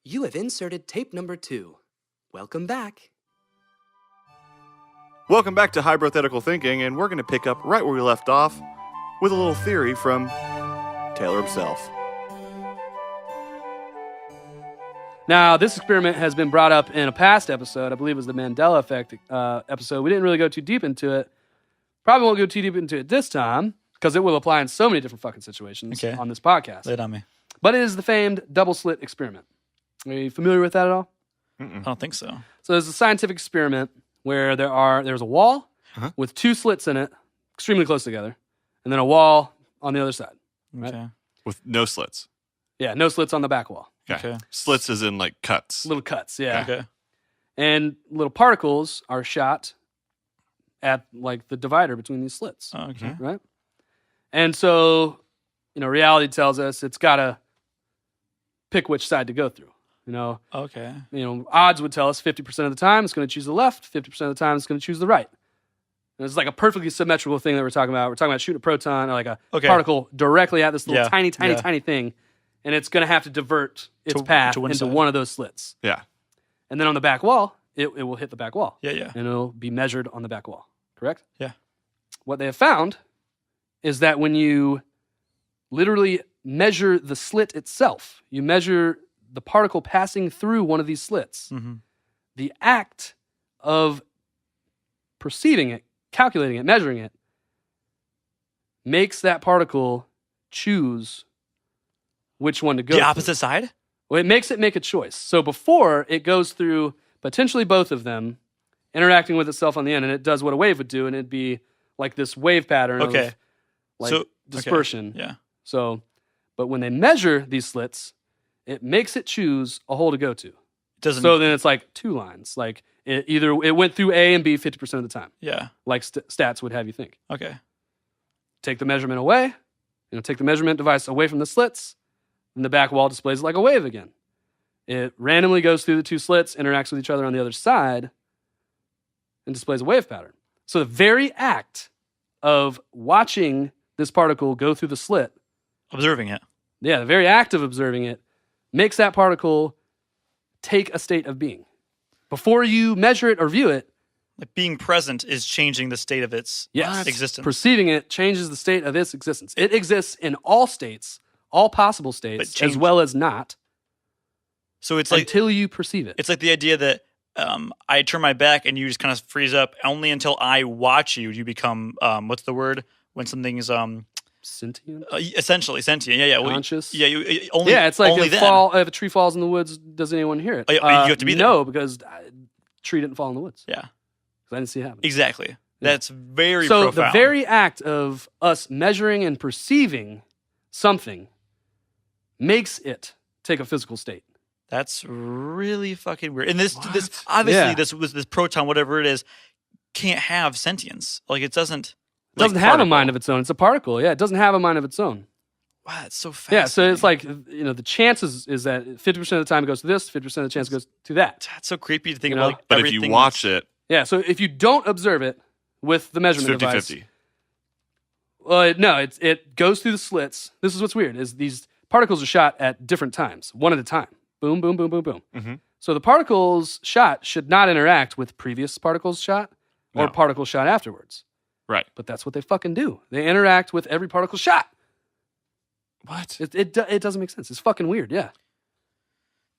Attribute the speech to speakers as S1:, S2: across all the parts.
S1: You have inserted tape number 2. Welcome back.
S2: Welcome back to Hybrothetical Thinking, and we're going to pick up right where we left off with a little theory from Taylor himself.
S3: Now, this experiment has been brought up in a past episode. I believe it was the Mandela Effect episode. We didn't really go too deep into it. Probably won't go too deep into it this time, because it will apply in so many different fucking situations on this podcast.
S4: Lay it on me.
S3: But it is the famed double slit experiment. Are you familiar with that at all?
S4: I don't think so.
S3: So there's a scientific experiment where there's a wall with 2 slits in it, extremely close together, and then a wall on the other side. Right?
S4: Okay.
S2: With no slits.
S3: Yeah, no slits on the back wall.
S4: Okay.
S2: Slits is in like cuts.
S3: Little cuts, yeah.
S4: Okay.
S3: And little particles are shot at like the divider between these slits.
S4: Oh, okay.
S3: Right? And so, reality tells us it's got to pick which side to go through.
S4: Okay.
S3: Odds would tell us 50% of the time it's going to choose the left, 50% of the time it's going to choose the right. And it's like a perfectly symmetrical thing that we're talking about. We're talking about shooting a proton or like a particle directly at this little tiny thing, and it's going to have to divert its path into one of those slits.
S2: Yeah.
S3: And then on the back wall, it will hit the back wall.
S4: Yeah.
S3: And it'll be measured on the back wall. Correct?
S4: Yeah.
S3: What they have found is that when you literally measure the slit itself, you measure the particle passing through one of these slits, the act of perceiving it, calculating it, measuring it, makes that particle choose which one to go
S4: The
S3: through.
S4: opposite side?
S3: Well, it makes it make a choice. So before, it goes through potentially both of them, interacting with itself on the end, and it does what a wave would do, and it'd be like this wave pattern of dispersion.
S4: Yeah.
S3: So, but when they measure these slits, it makes it choose a hole to go to. So then it's like 2 lines. Like it went through A and B 50% of the time.
S4: Yeah.
S3: Like stats would have you think.
S4: Okay.
S3: Take the measurement away. Take the measurement device away from the slits, and the back wall displays it like a wave again. It randomly goes through the 2 slits, interacts with each other on the other side, and displays a wave pattern. So the very act of watching this particle go through the slit,
S4: observing it.
S3: Yeah, the very act of observing it makes that particle take a state of being. Before you measure it or view it,
S4: like being present is changing the state of its existence.
S3: Perceiving it changes the state of its existence. It exists in all states, all possible states, as well as not.
S4: So it's like
S3: until you perceive it.
S4: It's like the idea that I turn my back and you just kind of freeze up. Only until I watch you, you become what's the word when something's
S3: sentient.
S4: Essentially sentient. Yeah.
S3: Conscious.
S4: It's
S3: like
S4: only
S3: if a tree falls in the woods, does anyone hear it?
S4: You have to be there.
S3: No, because a tree didn't fall in the woods.
S4: Yeah,
S3: because I didn't see it happen.
S4: Exactly. That's very profound.
S3: So the very act of us measuring and perceiving something makes it take a physical state.
S4: That's really fucking weird. And this obviously this proton, whatever it is, can't have sentience. Like it doesn't.
S3: It doesn't have a mind of its own. It's a particle. Yeah, it doesn't have a mind of its own.
S4: Wow, it's so fast.
S3: Yeah, so it's like, the chances is that 50% of the time it goes to this, 50% of the chance goes to that.
S4: That's so creepy to think about. Like,
S2: but if you watch it.
S3: Yeah, so if you don't observe it with the measurement
S2: device.
S3: 50-50. Well, no, it goes through the slits. This is what's weird, is these particles are shot at different times, one at a time. Boom, boom, boom, boom, boom.
S2: Mm-hmm.
S3: So the particles shot should not interact with previous particles shot or particles shot afterwards.
S2: Right.
S3: But that's what they fucking do. They interact with every particle shot.
S2: What?
S3: It doesn't make sense. It's fucking weird, yeah.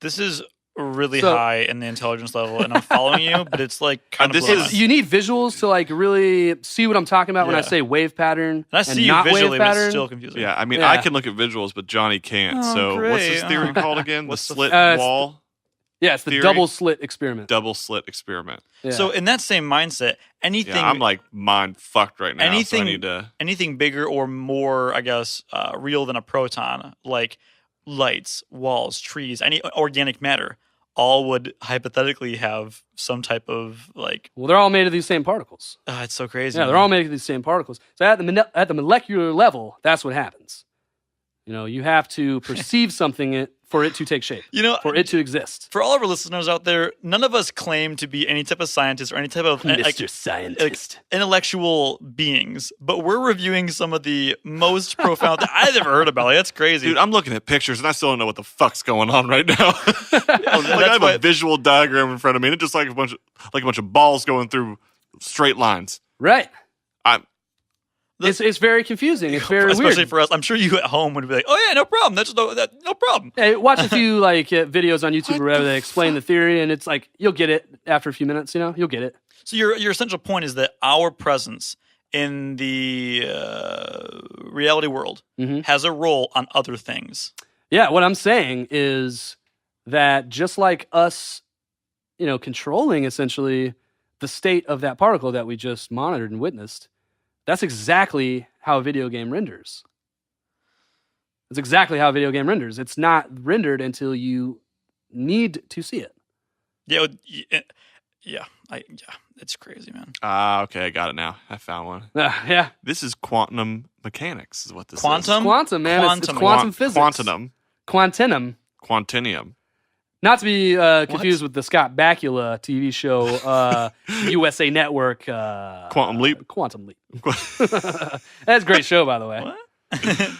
S4: This is really high in the intelligence level, and I'm following you, but it's like kind of
S3: you need visuals to like really see what I'm talking about when I say wave pattern.
S4: And I see you visually, but it's still confusing.
S2: Yeah, I mean, I can look at visuals, but Johnny can't. What's this theory called again? The slit wall?
S3: It's the double slit experiment.
S2: Double slit experiment.
S3: Yeah.
S4: So in that same mindset, anything...
S2: Yeah, I'm like mind fucked right now, so I need to...
S4: Anything bigger or more, I guess, real than a proton, like lights, walls, trees, any organic matter, all would hypothetically have some type of like...
S3: Well, they're all made of these same particles.
S4: It's so crazy.
S3: Yeah, they're all made of these same particles. So at the molecular level, that's what happens. You have to perceive something for it to take shape,
S4: You know,
S3: for it to exist.
S4: for all of our listeners out there, none of us claim to be any type of scientist or any type of
S3: Scientist.
S4: intellectual beings, but we're reviewing some of the most profound that I've ever heard about. Like, that's crazy.
S2: Dude, I'm looking at pictures and I still don't know what the fuck's going on right now. Like I have a visual diagram in front of me, and it's just like a bunch of balls going through straight lines.
S3: Right.
S2: I'm
S3: It's very confusing. It's very
S4: especially
S3: weird.
S4: for us. I'm sure you at home would be like, "Oh yeah, no problem. That's no problem."
S3: Hey, watch a few videos on YouTube or whatever they explain the theory, and it's like you'll get it after a few minutes. You'll get it.
S4: So your essential point is that our presence in the reality world has a role on other things.
S3: Yeah, what I'm saying is that just like us, controlling essentially the state of that particle that we just monitored and witnessed, that's exactly how a video game renders. It's exactly how a video game renders. It's not rendered until you need to see it.
S4: Yeah, it's crazy, man.
S2: okay, I got it now. I found one.
S3: Yeah.
S2: This is quantum mechanics, is what this is.
S4: Quantum,
S3: man. It's quantum physics. Quantinum.
S2: Quantinium.
S3: Not to be confused with the Scott Bakula TV show, USA Network.
S2: Quantum Leap.
S3: Quantum Leap. That's a great show, by the way.
S4: What?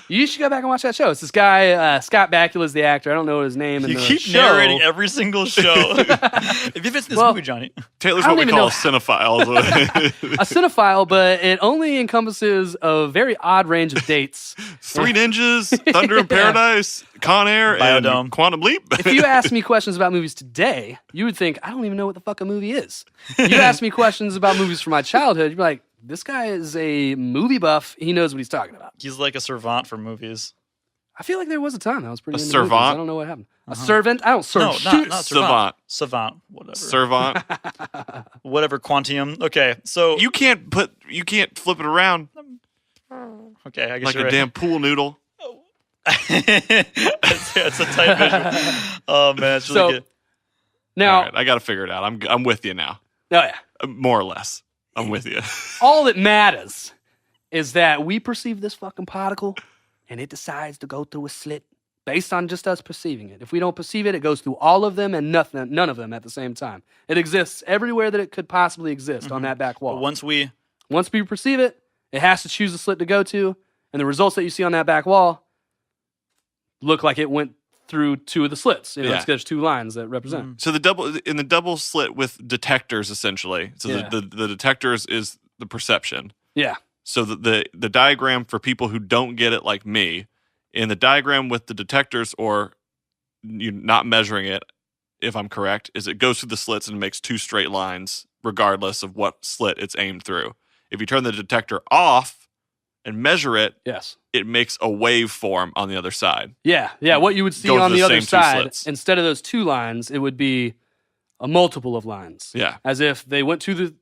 S3: You should go back and watch that show. It's this guy, Scott Bakula's the actor. I don't know his name.
S4: You
S3: in the
S4: keep
S3: show.
S4: narrating every single show. If you've seen this movie, Johnny.
S2: Taylor's
S3: I
S2: what
S3: don't
S2: we
S3: even
S2: call
S3: know-
S2: a cinephile.
S3: A cinephile, but it only encompasses a very odd range of dates.
S2: Three Ninjas, Thunder in Paradise, Con Air,
S4: Biodome.
S2: and Quantum Leap.
S3: If you ask me questions about movies today, you would think, I don't even know what the fuck a movie is. You ask me questions about movies from my childhood, you'd be like, this guy is a movie buff. He knows what he's talking about.
S4: He's like a servant for movies.
S3: I feel like there was a time I was pretty
S2: A
S3: into movies.
S2: servant?
S3: I don't know what happened. A servant? I don't serve
S4: No,
S3: shit.
S4: not
S2: Savant.
S4: Savant, whatever.
S2: Servant.
S4: Whatever, Quantium. Okay, so
S2: You can't flip it around
S4: okay, I guess
S2: like
S4: you're
S2: a
S4: right.
S2: damn pool noodle.
S4: It's a tight visual. Oh man, it's really good.
S3: Now,
S2: All right, I got to figure it out. I'm with you now,
S3: oh yeah.
S2: more or less. I'm with you.
S3: All that matters is that we perceive this fucking particle and it decides to go through a slit based on just us perceiving it. If we don't perceive it, it goes through all of them and none of them at the same time. It exists everywhere that it could possibly exist on that back wall.
S4: But once we
S3: perceive it, it has to choose a slit to go to, and the results that you see on that back wall look like it went through two of the slits.
S2: Yeah.
S3: There's two lines that represent.
S2: So the double slit with detectors essentially. So
S3: Yeah.
S2: the detectors is the perception.
S3: Yeah.
S2: So the diagram for people who don't get it like me, in the diagram with the detectors or you not measuring it, if I'm correct, is it goes through the slits and makes two straight lines regardless of what slit it's aimed through. If you turn the detector off and measure it,
S3: Yes.
S2: it makes a waveform on the other side.
S3: Yeah. What you would see
S2: Go to
S3: on
S2: the
S3: the other
S2: same two
S3: side,
S2: slits.
S3: instead of those two lines, it would be a multiple of lines.
S2: Yeah.
S3: As if they went through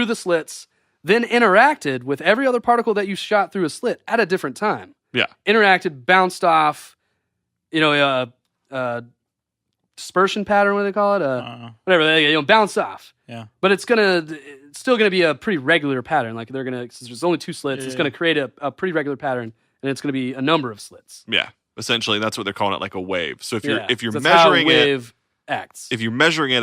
S3: the slits, then interacted with every other particle that you shot through a slit at a different time.
S2: Yeah.
S3: Interacted, bounced off, dispersion pattern, what do they call it? Whatever, they bounce off.
S4: Yeah.
S3: But it's still gonna be a pretty regular pattern. Like since there's only two slits, it's gonna create a pretty regular pattern, and it's gonna be a number of slits.
S2: Yeah. Essentially, that's what they're calling it, like a wave. So if you're
S3: So that's how a
S2: measuring it,
S3: wave acts.
S2: if you're measuring it,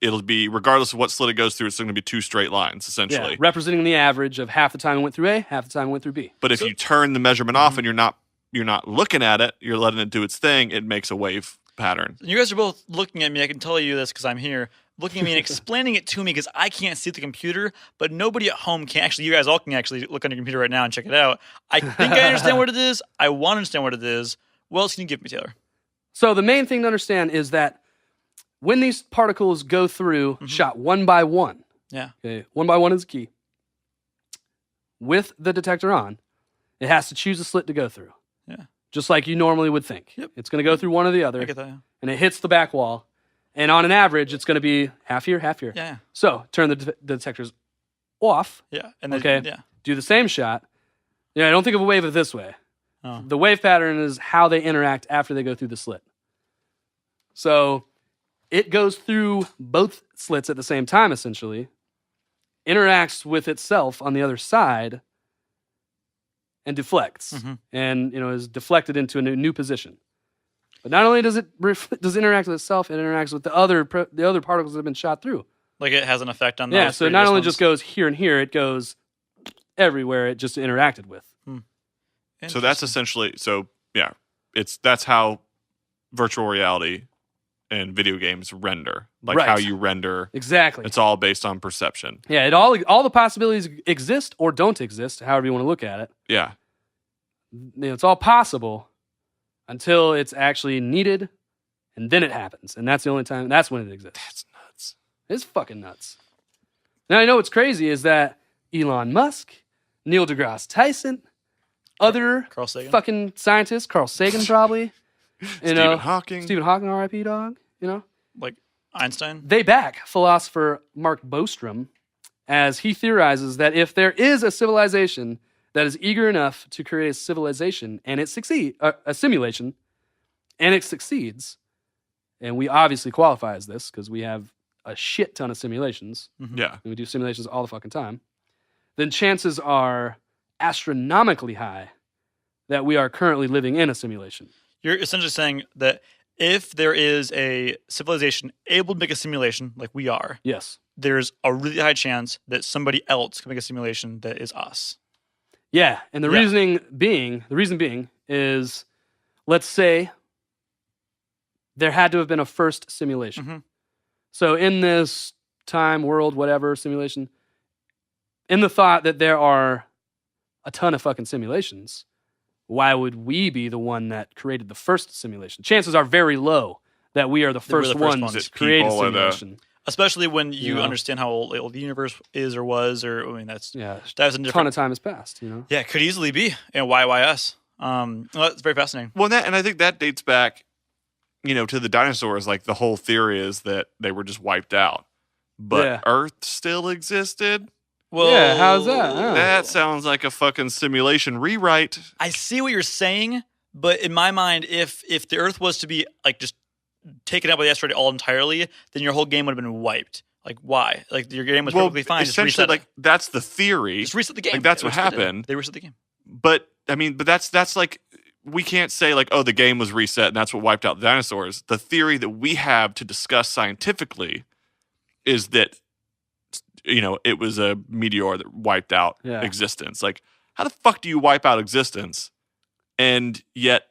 S2: it'll be regardless of what slit it goes through, it's going to be two straight lines essentially.
S3: Yeah, representing the average of half the time it went through A, half the time it went through B.
S2: But if you turn the measurement off and you're not looking at it, you're letting it do its thing, it makes a wave pattern.
S4: You guys are both looking at me. I can tell you this because I'm here. Looking at me and explaining it to me because I can't see the computer, but nobody at home can. Actually, you guys all can actually look on your computer right now and check it out. I think I understand what it is. I want to understand what it is. What else can you give me, Taylor?
S3: So the main thing to understand is that when these particles go through, shot one by one,
S4: Yeah.
S3: okay, one by one is key, with the detector on, it has to choose a slit to go through.
S4: Yeah.
S3: Just like you normally would think.
S4: Yep.
S3: It's going to go through one or the other,
S4: I get that. Yeah.
S3: and it hits the back wall. And on an average, it's going to be half here, half here.
S4: Yeah.
S3: So turn the detectors off.
S4: Yeah. And then,
S3: Okay.
S4: Yeah.
S3: Do the same shot. Yeah, I don't think of a wave of this way.
S4: Oh.
S3: The wave pattern is how they interact after they go through the slit. So it goes through both slits at the same time, essentially, interacts with itself on the other side, and deflects, and is deflected into a new position. But not only does it interact with itself, it interacts with the other particles that have been shot through.
S4: Like it has an effect on those.
S3: Yeah, so it not
S4: previous
S3: only
S4: ones.
S3: just goes here and here, it goes everywhere it just interacted with.
S2: So that's essentially that's how virtual reality and video games render. Like
S3: Right.
S2: how you render.
S3: Exactly.
S2: It's all based on perception.
S3: Yeah, all the possibilities exist or don't exist, however you want to look at it.
S2: Yeah.
S3: It's all possible until it's actually needed, and then it happens. And that's the only time, that's when it exists.
S2: That's nuts.
S3: It's fucking nuts. Now, I know what's crazy is that Elon Musk, Neil deGrasse Tyson, other
S4: Carl Sagan.
S3: fucking scientists, Carl Sagan probably,
S2: Stephen Hawking.
S3: Stephen Hawking, R.I.P. dog,
S4: Like Einstein.
S3: they back philosopher Mark Bostrom as he theorizes that if there is a civilization that is eager enough to create a civilization and it a simulation, and it succeeds, and we obviously qualify as this because we have a shit ton of simulations,
S2: Yeah.
S3: and we do simulations all the fucking time, then chances are astronomically high that we are currently living in a simulation.
S4: You're essentially saying that if there is a civilization able to make a simulation like we are,
S3: Yes.
S4: there's a really high chance that somebody else can make a simulation that is us.
S3: Yeah, and the
S4: Yeah.
S3: reason being is, let's say there had to have been a first simulation.
S4: Mhm.
S3: So in this time, world, whatever simulation, in the thought that there are a ton of fucking simulations, why would we be the one that created the first simulation? Chances are very low that we are the
S4: That we're
S3: first
S4: the first
S3: ones
S4: ones.
S3: to create a
S2: People are the-
S3: simulation.
S4: Especially when you
S3: Yeah.
S4: understand how old the universe is or was, or I mean that's
S3: Yeah,
S4: a
S3: a ton
S4: different.
S3: of time has passed,
S4: Yeah, it could easily be. And why us? Well, it's very fascinating.
S2: Well, and I think that dates back, to the dinosaurs. Like the whole theory is that they were just wiped out, but
S3: Yeah.
S2: Earth still existed.
S4: Well,
S3: Yeah, how's that? Oh.
S2: That sounds like a fucking simulation rewrite.
S4: I see what you're saying, but in my mind, if the Earth was to be like just taken out by the asteroid all entirely, then your whole game would have been wiped. Like why? Like your game was perfectly fine. Just
S2: essentially,
S4: reset it.
S2: that's the theory.
S4: Just reset the game.
S2: like, that's
S4: They
S2: what
S4: reset it.
S2: happened.
S4: They reset the game.
S2: But that's like, we can't say like, oh, the game was reset and that's what wiped out the dinosaurs. The theory that we have to discuss scientifically is that, it was a meteor that wiped out
S3: Yeah.
S2: existence. Like, how the fuck do you wipe out existence? And yet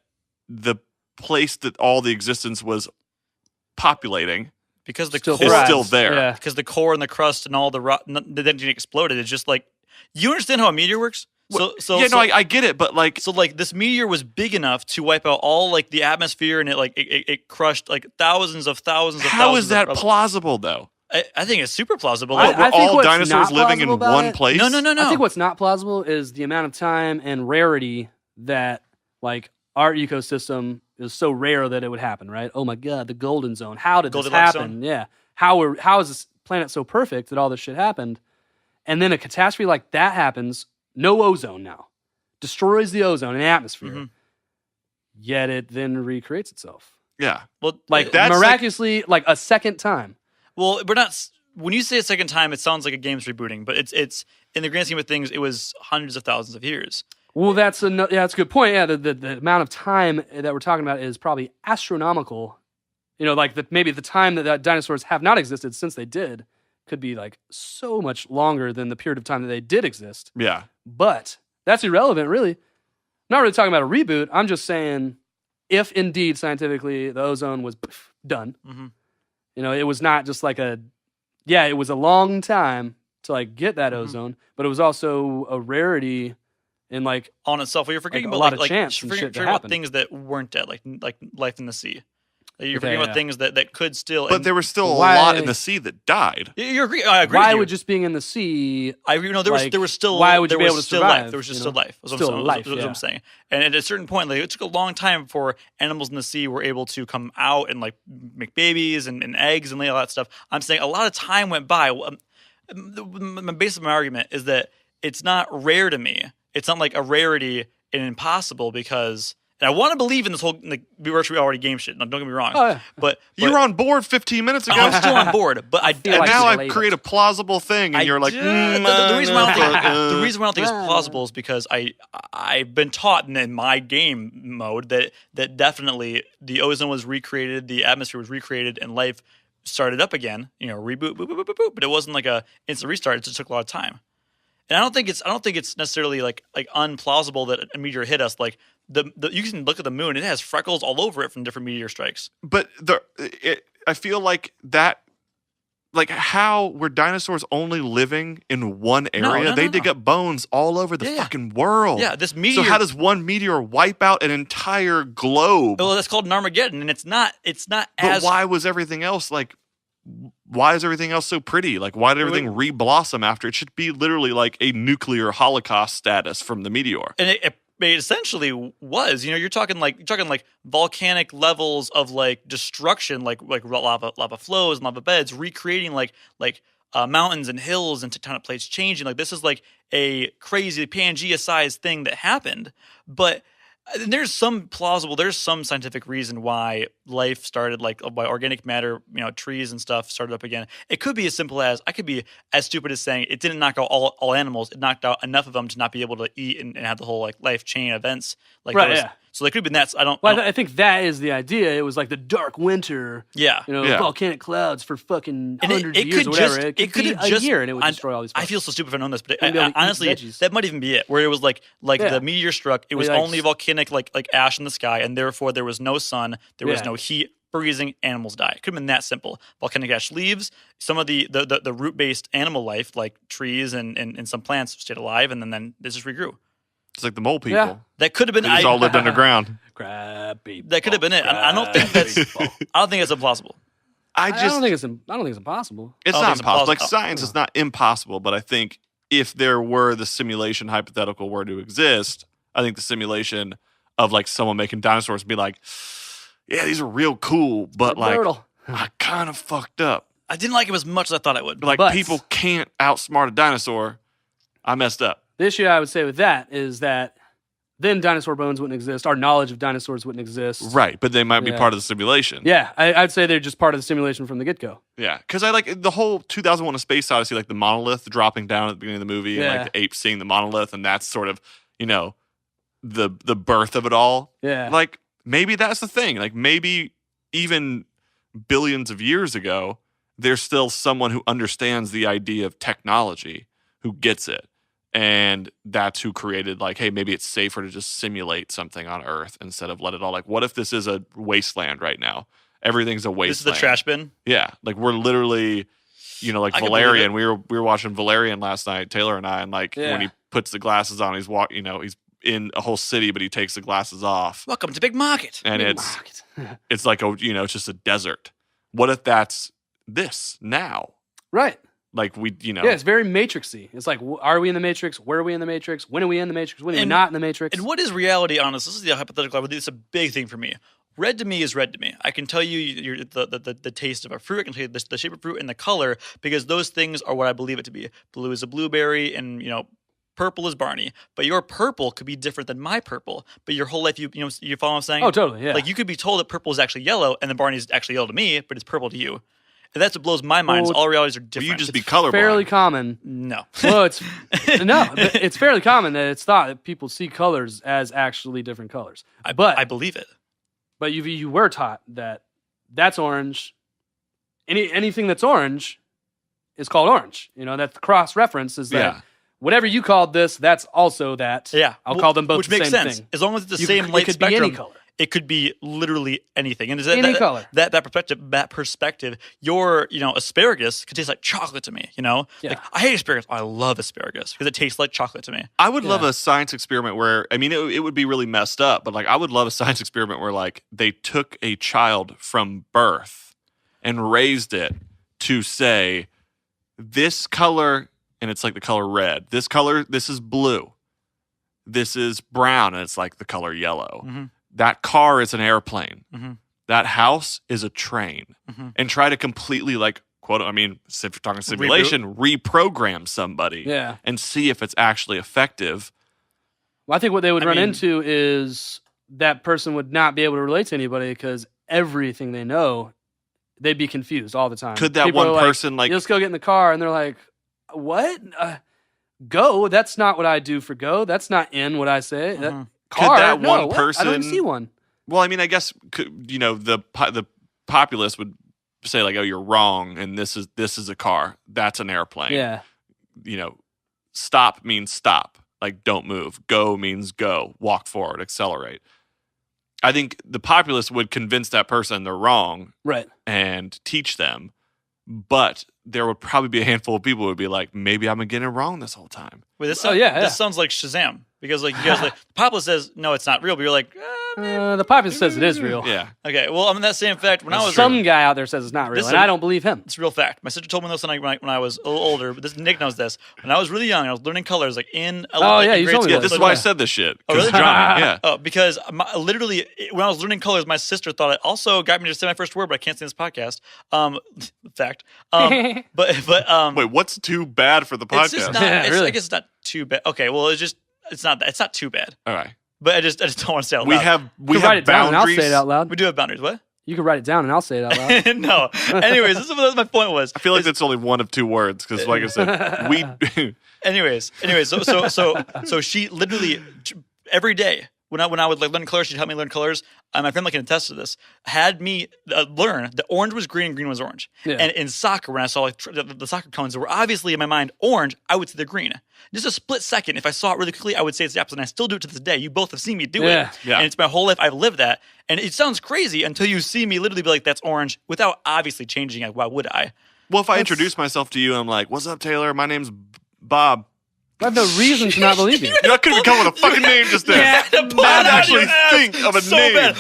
S2: the place that all the existence was populating
S4: Because the
S3: Still
S2: is
S4: core,
S2: still there.
S3: Yeah.
S4: because the core and the crust and all the didn't exploded. It's just like you understand how a meteor works.
S2: I get it, but like,
S4: So like this meteor was big enough to wipe out all like the atmosphere and it crushed like thousands of
S2: how is that
S4: of,
S2: plausible though?
S4: I think it's super plausible.
S3: I-
S2: Were
S3: think
S2: all
S3: what's
S2: dinosaurs
S3: not
S2: living in
S3: plausible about
S2: one
S3: it-
S2: place?
S4: no.
S3: I think what's not plausible is the amount of time and rarity that like our ecosystem is so rare that it would happen, right? Oh my god, the golden zone. How did this
S4: Goldilocks
S3: happen?
S4: zone?
S3: Yeah. How is this planet so perfect that all this shit happened? And then a catastrophe like that happens, no ozone now. Destroys the ozone and the atmosphere.
S4: Mhm.
S3: Yet it then recreates itself.
S2: Yeah.
S4: Well,
S3: Like
S2: That's
S3: miraculously like a second time.
S4: well, we're not. When you say a second time, it sounds like a game's rebooting, but it's in the grand scheme of things, it was hundreds of thousands of years.
S3: Well, that's a good point. Yeah, the amount of time that we're talking about is probably astronomical. Like maybe the time that dinosaurs have not existed since they did could be like so much longer than the period of time that they did exist.
S2: Yeah.
S3: But that's irrelevant, really. I'm not really talking about a reboot. I'm just saying if indeed scientifically the ozone was done,
S4: Mhm.
S3: it was not just like it was a long time to like get that ozone, but it was also a rarity in like
S4: On itself, well, you're forgetting
S3: Like, a
S4: about
S3: lot of chance and shit to
S4: about
S3: happen.
S4: things that weren't dead, like life in the sea. Like, you're
S3: Okay,
S4: forgetting
S3: yeah.
S4: about things that could still.
S2: But
S4: and
S2: there was still
S3: Why-
S2: a lot in the sea that died.
S4: you agree. I agree.
S3: why
S4: with you.
S3: would just being in the sea
S4: there was still
S3: why would you
S4: there
S3: be
S4: was
S3: able to
S4: still
S3: survive,
S4: life. There was just
S3: you
S4: still
S3: know?
S4: life. That's
S3: Still life,
S4: what
S3: yeah.
S4: I'm saying. And at a certain point, like it took a long time before animals in the sea were able to come out and like make babies and eggs and all that stuff. I'm saying a lot of time went by. The base of my argument is that it's not rare to me. It's not like a rarity and impossible because And I want to believe in this whole like virtual reality game shit. No, don't get me wrong.
S3: Oh, yeah.
S4: But
S2: You were on board 15 minutes ago.
S4: I'm still on board. But I
S3: feel
S2: and
S3: like
S2: now
S3: it's
S2: I
S3: labeled.
S2: create a plausible thing, and you're like,
S4: the reason why
S2: the
S4: the reason why I don't think it's plausible is because I've been taught in my game mode that definitely the ozone was recreated, the atmosphere was recreated, and life started up again. Reboot, boop, boop, boop, boop, boop. But it wasn't like a instant restart. It just took a lot of time. And I don't think it's necessarily like unplausible that a meteor hit us. Like the you can look at the moon; it has freckles all over it from different meteor strikes.
S2: But I feel like that, like how were dinosaurs only living in one area?
S4: No,
S2: they dig up bones all over the fucking world.
S4: Yeah, this meteor.
S2: So how does one meteor wipe out an entire globe?
S4: Well, that's called an Armageddon, and it's not
S2: But
S4: as
S2: why was everything else like? Why is everything else so pretty? Like, why did everything re-blossom after? It should be literally like a nuclear holocaust status from the meteor.
S4: And it essentially was. You're talking like volcanic levels of like destruction, like lava flows and lava beds, recreating like mountains and hills and tectonic plates changing. Like this is like a crazy Pangea-sized thing that happened, but. There's some scientific reason why life started, like why organic matter, trees and stuff started up again. It could be as simple as, I could be as stupid as saying it didn't knock out all animals. It knocked out enough of them to not be able to eat and have the whole like life chain events. Like
S3: right, yeah.
S4: So they could have been that.
S3: I think that is the idea. It was like the dark winter.
S4: Yeah.
S3: Volcanic clouds for fucking
S4: And
S3: hundreds of
S4: it
S3: years
S4: could
S3: or whatever.
S4: just-
S3: it could be a year and it would destroy all these.
S4: I feel so stupid if I've known this, but
S3: You'd be able to eat
S4: honestly,
S3: veggies.
S4: that might even be it. Where it was like
S3: Yeah.
S4: the meteor struck, it was
S3: Like-
S4: only volcanic like ash in the sky, and therefore there was no sun, there was
S3: Yeah.
S4: no heat, freezing, animals die. It could have been that simple. Volcanic ash leaves, some of the root based animal life like trees and some plants stayed alive, and then this just regrew.
S2: It's like the mole people.
S3: Yeah.
S4: That could have been.
S2: They just all lived underground.
S3: Crab people.
S4: That could have been it. I don't think that's. I don't think it's implausible.
S3: I don't think it's impossible.
S2: It's
S4: I don't
S2: not
S4: think it's
S2: impossible. Like
S4: impossible.
S2: science is not impossible, but I think if there were the simulation hypothetical were to exist, I think the simulation of like someone making dinosaurs would be like, yeah, these are real cool, but like
S3: Brutal.
S2: I kind of fucked up.
S4: I didn't like him as much as I thought I would.
S2: Like
S3: But-
S2: people can't outsmart a dinosaur. I messed up.
S3: The issue I would say with that is that then dinosaur bones wouldn't exist. Our knowledge of dinosaurs wouldn't exist.
S2: Right, but they might be
S3: Yeah.
S2: part of the simulation.
S3: Yeah, I'd say they're just part of the simulation from the get-go.
S2: Yeah, because I like the whole 2001: A Space Odyssey, like the monolith dropping down at the beginning of the movie, and
S3: Yeah.
S2: like the ape seeing the monolith, and that's sort of the birth of it all.
S3: Yeah.
S2: Like maybe that's the thing. Like maybe even billions of years ago, there's still someone who understands the idea of technology, who gets it, and that's who created like, hey, maybe it's safer to just simulate something on Earth instead of let it all. Like, what if this is a wasteland right now? Everything's a wasteland.
S4: This is the trash bin.
S2: Yeah, like we're literally, like
S4: I can believe
S2: Valerian.
S4: it.
S2: We were watching Valerian last night, Taylor and I, and like
S3: Yeah.
S2: when he puts the glasses on, he's he's in a whole city, but he takes the glasses off,
S4: Welcome to Big Market.
S2: and it's like it's just a desert. What if that's this now?
S3: Right.
S2: Like we,
S3: Yeah, it's very Matrixy. It's like, are we in the Matrix? Where are we in the Matrix? When are we in the Matrix? When are we
S4: And-
S3: not in the Matrix?
S4: And what is reality on this? This is the hypothetical. This is a big thing for me. Red to me is red to me. I can tell you the taste of a fruit. I can tell you the shape of fruit and the color because those things are what I believe it to be. Blue is a blueberry, and purple is Barney. But your purple could be different than my purple. But your whole life, you follow what I'm saying?
S3: Oh, totally, yeah.
S4: Like you could be told that purple is actually yellow, and the Barney is actually yellow to me, but it's purple to you. And that's what blows my mind. Is
S3: Well,
S4: all realities are
S2: But
S4: different.
S2: you just be colorblind.
S3: fairly common.
S4: no.
S3: Well, it's fairly common that it's thought that people see colors as actually different colors.
S4: I
S3: But
S4: believe it.
S3: you were taught that that's orange. Anything that's orange is called orange. That the cross reference is that
S2: Yeah.
S3: whatever you called this, that's also that.
S4: Yeah,
S3: I'll call them both
S4: which
S3: the
S4: makes
S3: same
S4: sense
S3: thing.
S4: as long as it's the
S3: You
S4: same
S3: could-
S4: light
S3: it could be
S4: spectrum.
S3: any color.
S4: It could be literally anything, and
S3: Any color.
S4: That perspective, your asparagus could taste like chocolate to me.
S3: Yeah.
S4: Like I hate asparagus. I love asparagus because it tastes like chocolate to me.
S2: I would love
S3: Yeah.
S2: a science experiment where, it would be really messed up, but like I would love a science experiment where like they took a child from birth and raised it to say this color, and it's like the color red. This color, this is blue. This is brown, and it's like the color yellow.
S4: Mhm.
S2: That car is an airplane.
S4: Mhm.
S2: That house is a train.
S4: Mhm.
S2: And try to completely like quote. If you're talking simulation, reprogram somebody.
S3: Yeah.
S2: And see if it's actually effective.
S3: Well, I think what they would
S4: I
S3: run
S4: mean-
S3: into is that person would not be able to relate to anybody because everything they know, they'd be confused all the time.
S2: Could that
S3: People
S2: one
S3: are
S2: person like
S3: you just go get in the car and they're like, what? Go? That's not what I do for go. That's not in what I say.
S4: Mhm.
S3: Car?
S2: that
S3: No,
S2: one
S3: what?
S2: person-
S3: I don't even see one.
S2: Well, I mean, I guess the populace would say like, "Oh, you're wrong," and this is a car. That's an airplane.
S3: Yeah.
S2: Stop means stop. Like, don't move. Go means go. Walk forward. Accelerate. I think the populace would convince that person they're wrong
S3: Right.
S2: and teach them, but there would probably be a handful of people who would be like, "Maybe I'm getting it wrong this whole time."
S4: Wait, this
S3: Oh, yeah.
S4: this sounds like Shazam because like you guys like the populace says no, it's not real, but you're like,
S3: The populace says it is real.
S2: Yeah.
S4: okay. Well, I'm in that same fact when I was
S3: Some guy out there says it's not real,
S4: This
S3: and
S4: is-
S3: I don't believe him.
S4: It's a real fact. My sister told me this when I was a little older, but Nick knows this. When I was really young, I was learning colors like in
S3: yeah, you
S4: grade
S3: told me
S4: school.
S2: Yeah,
S3: that.
S2: this is why I said this shit.
S4: Oh,
S2: 'Cause
S4: really?
S2: drama. Yeah.
S4: Oh, because literally when I was learning colors, my sister thought it also got me to say my first word, but I can't say this podcast. Fact. But
S2: Wait, what's too bad for the podcast?
S4: it's just not.
S3: Yeah, really.
S4: I guess it's not too bad. Okay, well, it's not too bad.
S2: All right.
S4: But I just don't want to say it out
S2: We
S4: loud.
S2: have
S3: You can write it down, and I'll say it out loud.
S4: We do have boundaries. What?
S3: You can write it down, and I'll say it out loud.
S4: No. Anyways, this is what my point was.
S2: I feel like that's only one of two words because, like I said, we.
S4: Anyways, so she literally every day when I would like learn colors, she'd help me learn colors. My friend can attest to this. Had me learn that orange was green, green was orange.
S3: Yeah.
S4: And in soccer, when I saw like the soccer cones that were obviously in my mind orange, I would see the green. Just a split second, if I saw it really quickly, I would say it's the opposite. And I still do it to this day. You both have seen me do
S3: Yeah.
S4: it,
S2: Yeah.
S4: and it's my whole life. I've lived that, and it sounds crazy until you see me literally be like, "That's orange," without obviously changing it. Why would I?
S2: Well, if I introduce myself to you and I'm like, "What's up, Taylor? My name's Bob."
S3: I have no reason to not believe you.
S2: I couldn't come with a fucking name just then.
S4: Yeah,
S2: I had to actually think of a
S4: so
S2: name.
S4: Bad.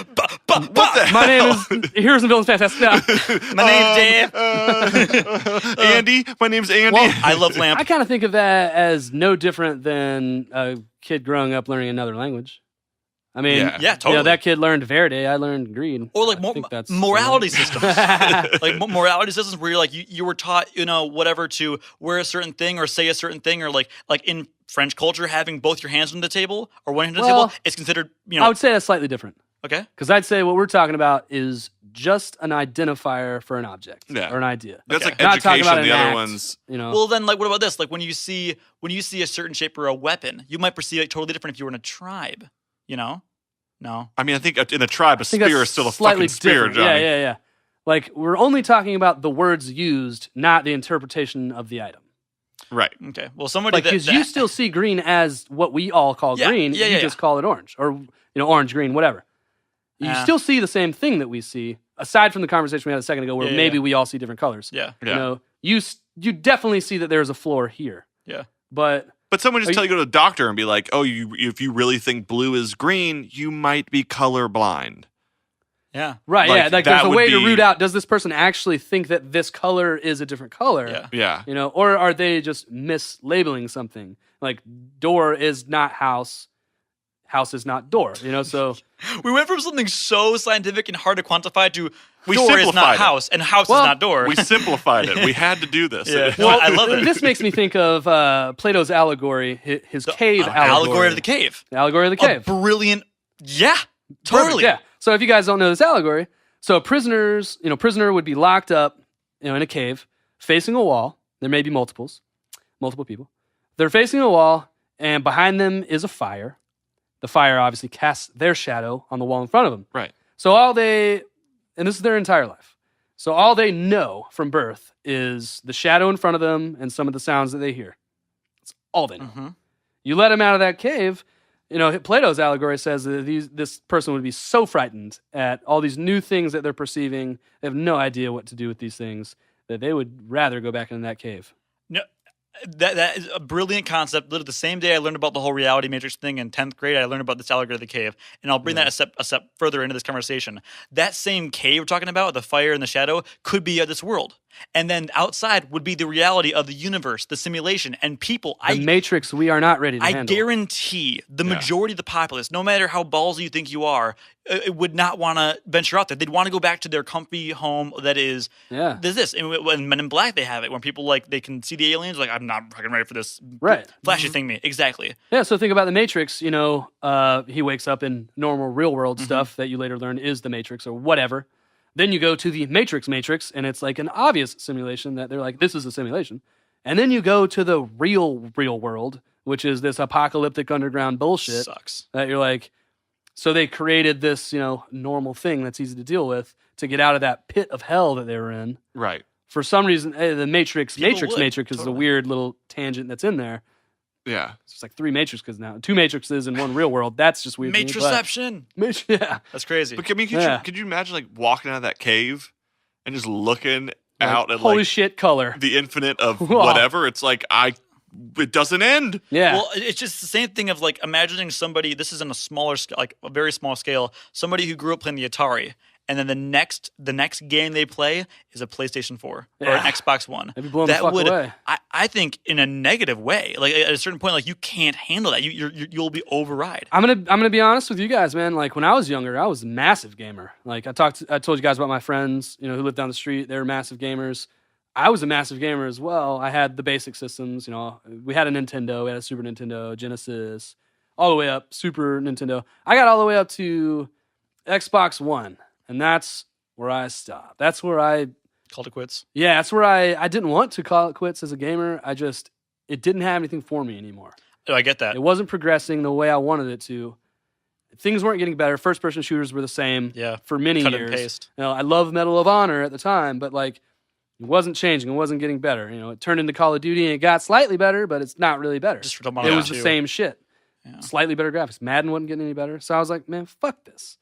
S2: What the
S3: My name
S2: hell?
S3: is Heroes and Villains Fantastic. No.
S4: My name's Dave.
S2: Andy. My name's Andy.
S3: Well,
S4: I love lamp.
S3: I kind of think of that as no different than a kid growing up learning another language. I mean,
S2: Yeah.
S4: Yeah, totally.
S3: that kid learned Verde, I learned Greed.
S4: Or like
S3: I think that's
S4: morality systems, like morality systems where you're like you were taught whatever to wear a certain thing or say a certain thing or like in French culture having both your hands on the table or one hand on the
S3: Well,
S4: table is considered
S3: I would say that's slightly different.
S4: okay.
S3: Because I'd say what we're talking about is just an identifier for an object
S2: Yeah.
S3: or an idea.
S2: That's
S4: Okay.
S2: like
S3: Not talking
S2: education.
S3: about
S2: The
S3: an
S2: other
S3: act.
S2: ones.
S4: Well then like what about this? Like when you see a certain shape or a weapon, you might perceive it totally different if you were in a tribe. No.
S2: I mean, I think in a tribe, a
S3: I think
S2: spear
S3: that's
S2: is still a
S3: slightly
S2: fucking spear,
S3: different.
S2: Johnny.
S3: Yeah. Like we're only talking about the words used, not the interpretation of the item.
S2: Right.
S4: Okay. Well, somebody
S3: Like because you still see green as what we all call
S4: Yeah,
S3: green,
S4: yeah,
S3: you
S4: yeah,
S3: just call it orange, or orange, green, whatever. You
S4: Yeah.
S3: still see the same thing that we see, aside from the conversation we had a second ago, where
S4: Yeah,
S3: maybe
S4: yeah.
S3: we all see different colors.
S4: yeah.
S2: Yeah.
S3: You definitely see that there's a floor here,
S4: Yeah.
S3: but
S2: But someone just
S3: Are
S2: tell you to go to the doctor and be like, "Oh, if you really think blue is green, you might be colorblind."
S4: Yeah.
S3: right,
S2: Like,
S3: yeah, like
S2: that
S3: there's a
S2: would
S3: way to
S2: be-
S3: root out. Does this person actually think that this color is a different color?
S4: Yeah.
S2: Yeah.
S3: Or are they just mislabeling something? Like door is not house, house is not door. So
S4: We went from something so scientific and hard to quantify to
S2: We
S4: door is not
S2: simplified it.
S4: house and house
S3: Well,
S4: is not door.
S2: We simplified it. We had to do this.
S4: Yeah. Well, I love it.
S3: this makes me think of Plato's allegory, his cave
S4: allegory of the cave.
S3: The allegory of the
S4: A
S3: cave.
S4: brilliant. Yeah.
S3: Perfect,
S4: Totally.
S3: yeah. So if you guys don't know this allegory, so prisoner would be locked up, in a cave, facing a wall. There may be multiple people. They're facing a wall, and behind them is a fire. The fire obviously casts their shadow on the wall in front of them.
S2: Right.
S3: So and this is their entire life. So all they know from birth is the shadow in front of them and some of the sounds that they hear. That's all they know.
S4: Mhm.
S3: You let them out of that cave. Plato's allegory says that this person would be so frightened at all these new things that they're perceiving. They have no idea what to do with these things, that they would rather go back into that cave.
S4: No, that is a brilliant concept. Literally the same day I learned about the whole reality matrix thing in 10th grade, I learned about this allegory of the cave. And I'll bring that a step further into this conversation. That same cave we're talking about, the fire and the shadow, could be this world. And then outside would be the reality of the universe, the simulation, and people.
S3: The Matrix, we are not ready to
S4: I
S3: handle.
S4: guarantee the majority of the populace, no matter how ballsy you think you are, it would not want to venture out there. They'd want to go back to their comfy home that is there's this. And when Men in Black, they have it. When people, like, they can see the aliens, like, I'm not fucking ready for this flashy thing me. Exactly.
S3: Yeah, so think about the Matrix. You know, he wakes up in normal real-world stuff that you later learn is the Matrix or whatever. Then you go to the Matrix, and it's like an obvious simulation that they're like, this is a simulation. And then you go to the real world, which is this apocalyptic underground bullshit.
S4: Sucks.
S3: That you're like, so they created this, you know, normal thing that's easy to deal with to get out of that pit of hell that they were in.
S2: Right.
S3: For some reason, the Matrix
S4: Totally.
S3: is a weird little tangent that's in there.
S2: Yeah.
S3: It's like 3 Matrixes now. 2 Matrixes in one real world. That's just weird.
S4: Matrixception.
S3: Yeah.
S4: That's crazy.
S2: But I mean, could you imagine like walking out of that cave and just looking out at
S3: holy
S2: like
S3: shit color.
S2: the infinite of whatever? It's like it doesn't end.
S3: Yeah.
S4: Well, it's just the same thing of like imagining somebody, this is on a smaller scale, like a very small scale, somebody who grew up playing the Atari, and then the next game they play is a PlayStation 4 or an Xbox One.
S3: They'd be blown the fuck away.
S4: I think in a negative way, like at a certain point, like you can't handle that. You'll be override.
S3: I'm gonna be honest with you guys, man. Like when I was younger, I was a massive gamer. Like I told you guys about my friends, you know, who lived down the street. They were massive gamers. I was a massive gamer as well. I had the basic systems, you know. We had a Nintendo, we had a Super Nintendo, Genesis, all the way up, Super Nintendo. I got all the way up to Xbox One, and that's where I stopped. That's where I
S4: Called it quits.
S3: Yeah, that's where I didn't want to call it quits as a gamer. It didn't have anything for me anymore.
S4: Oh, I get that.
S3: It wasn't progressing the way I wanted it to. Things weren't getting better. First-person shooters were the same for many
S4: Cut
S3: years.
S4: and paste.
S3: You know, I love Medal of Honor at the time, but like it wasn't changing. It wasn't getting better. You know, it turned into Call of Duty and it got slightly better, but it's not really better.
S4: Just for
S3: It was the same shit. Yeah. Slightly better graphics. Madden wasn't getting any better. So I was like, man, fuck this.